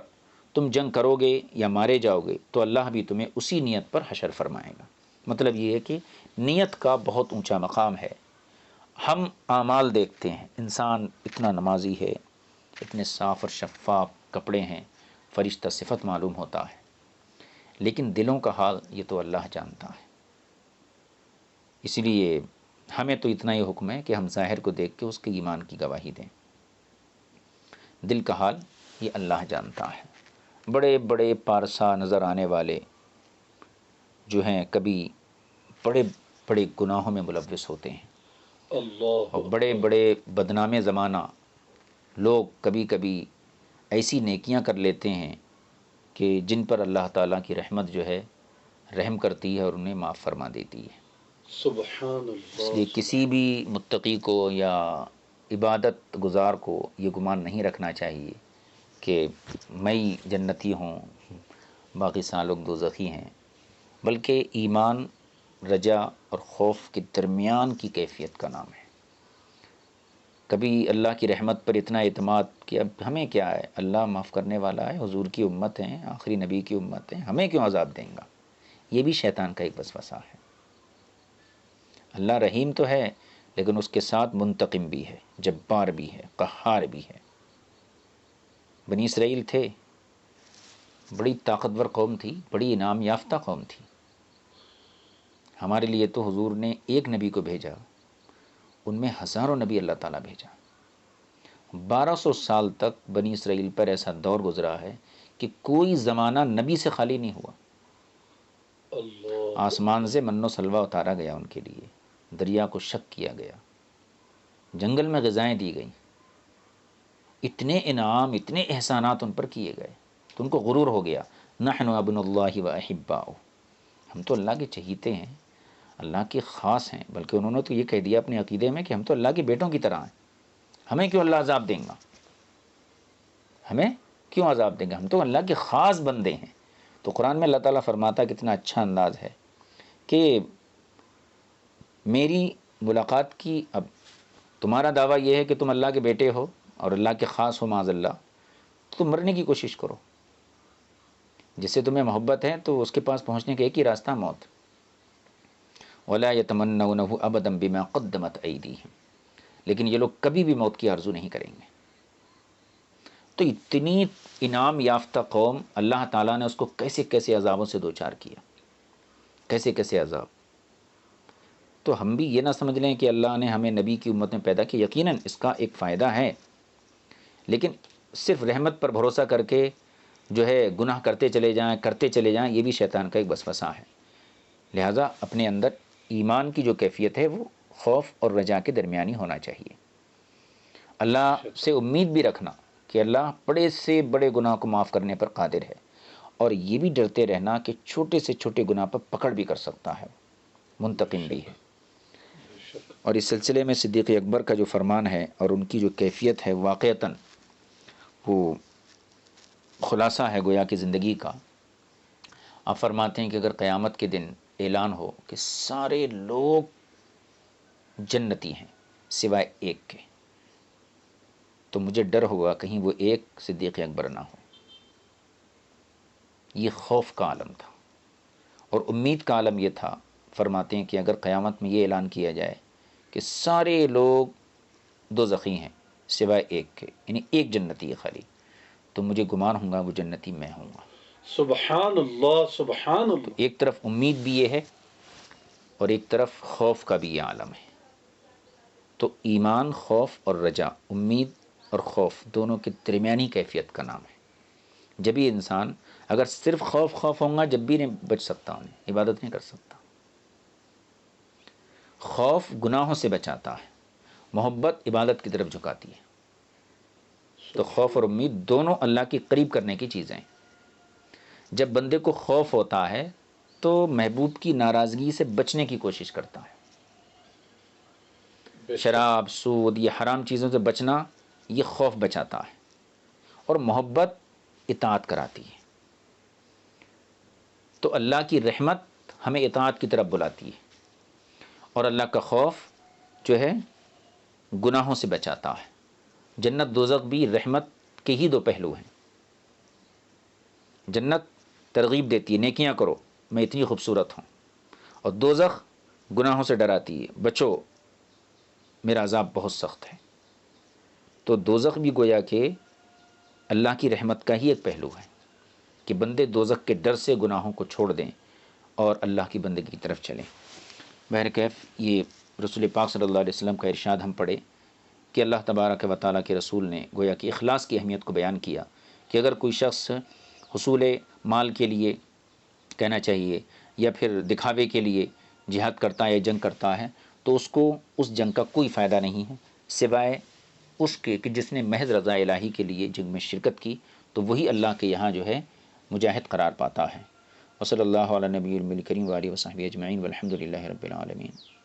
تم جنگ کرو گے یا مارے جاؤ گے تو اللہ بھی تمہیں اسی نیت پر حشر فرمائے گا. مطلب یہ ہے کہ نیت کا بہت اونچا مقام ہے۔ ہم اعمال دیکھتے ہیں، انسان اتنا نمازی ہے، اتنے صاف اور شفاف کپڑے ہیں، فرشتہ صفت معلوم ہوتا ہے، لیکن دلوں کا حال یہ تو اللہ جانتا ہے۔ اس لیے ہمیں تو اتنا ہی حکم ہے کہ ہم ظاہر کو دیکھ کے اس کے ایمان کی گواہی دیں، دل کا حال یہ اللہ جانتا ہے۔ بڑے بڑے پارسا نظر آنے والے جو ہیں کبھی بڑے بڑے گناہوں میں ملوث ہوتے ہیں، اللہ اور بڑے بڑے بدنام زمانہ لوگ کبھی کبھی ایسی نیکیاں کر لیتے ہیں کہ جن پر اللہ تعالیٰ کی رحمت جو ہے رحم کرتی ہے اور انہیں معاف فرما دیتی ہے۔ سبحان اس اللہ لیے کسی بھی متقی کو یا عبادت گزار کو یہ گمان نہیں رکھنا چاہیے کہ میں جنتی ہوں، باقی سارے لوگ دوزخی ہیں، بلکہ ایمان، رجا اور خوف کے درمیان کی کیفیت کا نام ہے۔ کبھی اللہ کی رحمت پر اتنا اعتماد کہ اب ہمیں کیا ہے، اللہ معاف کرنے والا ہے، حضور کی امت ہیں، آخری نبی کی امت ہیں، ہمیں کیوں عذاب دیں گا؟ یہ بھی شیطان کا ایک وسوسہ ہے۔ اللہ رحیم تو ہے لیکن اس کے ساتھ منتقم بھی ہے، جبار بھی ہے، قہار بھی ہے۔ بنی اسرائیل تھے، بڑی طاقتور قوم تھی، بڑی انعام یافتہ قوم تھی۔ ہمارے لیے تو حضور نے ایک نبی کو بھیجا، ان میں ہزاروں نبی اللہ تعالیٰ بھیجا۔ 1200 سال تک بنی اسرائیل پر ایسا دور گزرا ہے کہ کوئی زمانہ نبی سے خالی نہیں ہوا۔ اللہ آسمان سے من و سلوہ اتارا گیا ان کے لیے، دریا کو شق کیا گیا، جنگل میں غذائیں دی گئیں، اتنے انعام، اتنے احسانات ان پر کیے گئے تو ان کو غرور ہو گیا۔ نحن ابن اللہ و احباؤ، ہم تو اللہ کے چہیتے ہیں، اللہ کے خاص ہیں، بلکہ انہوں نے تو یہ کہہ دیا اپنے عقیدے میں کہ ہم تو اللہ کے بیٹوں کی طرح ہیں، ہمیں کیوں اللہ عذاب دیں گا، ہمیں کیوں عذاب دیں گا، ہم تو اللہ کے خاص بندے ہیں۔ تو قرآن میں اللہ تعالیٰ فرماتا ہے، کتنا اچھا انداز ہے کہ میری ملاقات کی، اب تمہارا دعویٰ یہ ہے کہ تم اللہ کے بیٹے ہو اور اللہ کے خاص ہو معاذ اللہ، تو تم مرنے کی کوشش کرو، جس سے تمہیں محبت ہے تو اس کے پاس پہنچنے کا ایک ہی راستہ موت۔ وَلَا يَتَمَنَّوْنَهُ أَبَدًا بِمَا قَدَّمَتْ أَيْدِيهِمْ، لیکن یہ لوگ کبھی بھی موت کی آرزو نہیں کریں گے۔ تو اتنی انعام یافتہ قوم، اللہ تعالیٰ نے اس کو کیسے کیسے عذابوں سے دوچار کیا، کیسے کیسے عذاب۔ تو ہم بھی یہ نہ سمجھ لیں کہ اللہ نے ہمیں نبی کی امت میں پیدا کیا، یقیناً اس کا ایک فائدہ ہے، لیکن صرف رحمت پر بھروسہ کر کے جو ہے گناہ کرتے چلے جائیں، یہ بھی شیطان کا ایک وسوسہ ہے۔ لہٰذا اپنے اندر ایمان کی جو کیفیت ہے وہ خوف اور رجا کے درمیانی ہونا چاہیے۔ اللہ سے امید بھی رکھنا کہ اللہ بڑے سے بڑے گناہ کو معاف کرنے پر قادر ہے، اور یہ بھی ڈرتے رہنا کہ چھوٹے سے چھوٹے گناہ پر پکڑ بھی کر سکتا ہے، منتقم بھی ہے۔ اور اس سلسلے میں صدیق اکبر کا جو فرمان ہے اور ان کی جو کیفیت ہے، واقعتاً وہ خلاصہ ہے گویا کہ زندگی کا۔ آپ فرماتے ہیں کہ اگر قیامت کے دن اعلان ہو کہ سارے لوگ جنتی ہیں سوائے ایک کے، تو مجھے ڈر ہوگا کہیں وہ ایک صدیق اکبر نہ ہو۔ یہ خوف کا عالم تھا، اور امید کا عالم یہ تھا۔ فرماتے ہیں کہ اگر قیامت میں یہ اعلان کیا جائے کہ سارے لوگ دوزخی ہیں سوائے ایک کے، یعنی ایک جنتی ہے خالی، تو مجھے گمان ہوگا وہ جنتی میں ہوں گا۔ سبحان اللہ سبحان اللہ۔ ایک طرف امید بھی یہ ہے اور ایک طرف خوف کا بھی یہ عالم ہے۔ تو ایمان، خوف اور رجا، امید اور خوف دونوں کے درمیانی کیفیت کا نام ہے۔ جب ہی انسان اگر صرف خوف ہوگا، جب بھی نہیں بچ سکتا، انہیں عبادت نہیں کر سکتا۔ خوف گناہوں سے بچاتا ہے، محبت عبادت کی طرف جھکاتی ہے۔ تو خوف اور امید دونوں اللہ کی قریب کرنے کی چیزیں ہیں۔ جب بندے کو خوف ہوتا ہے تو محبوب کی ناراضگی سے بچنے کی کوشش کرتا ہے۔ شراب، سود، یہ حرام چیزوں سے بچنا، یہ خوف بچاتا ہے، اور محبت اطاعت کراتی ہے۔ تو اللہ کی رحمت ہمیں اطاعت کی طرف بلاتی ہے، اور اللہ کا خوف جو ہے گناہوں سے بچاتا ہے۔ جنت دوزخ بھی رحمت کے ہی دو پہلو ہیں۔ جنت ترغیب دیتی ہے، نیکیاں کرو، میں اتنی خوبصورت ہوں، اور دوزخ گناہوں سے ڈراتی ہے، بچو میرا عذاب بہت سخت ہے۔ تو دوزخ بھی گویا کہ اللہ کی رحمت کا ہی ایک پہلو ہے کہ بندے دوزخ کے ڈر سے گناہوں کو چھوڑ دیں اور اللہ کی بندگی کی طرف چلیں۔ بہرکیف یہ رسول پاک صلی اللہ علیہ وسلم کا ارشاد ہم پڑھے کہ اللہ تبارک و تعالیٰ کے رسول نے گویا کہ اخلاص کی اہمیت کو بیان کیا کہ اگر کوئی شخص حصول مال کے لیے کہنا چاہیے یا پھر دکھاوے کے لیے جہاد کرتا ہے یا جنگ کرتا ہے تو اس کو اس جنگ کا کوئی فائدہ نہیں ہے سوائے اس کے کہ جس نے محض رضا الہی کے لیے جنگ میں شرکت کی، تو وہی اللہ کے یہاں جو ہے مجاہد قرار پاتا ہے۔ وصلی اللہ علی نبی کریم وآلہ وصحبہ اجمعین والحمد للہ رب العالمین۔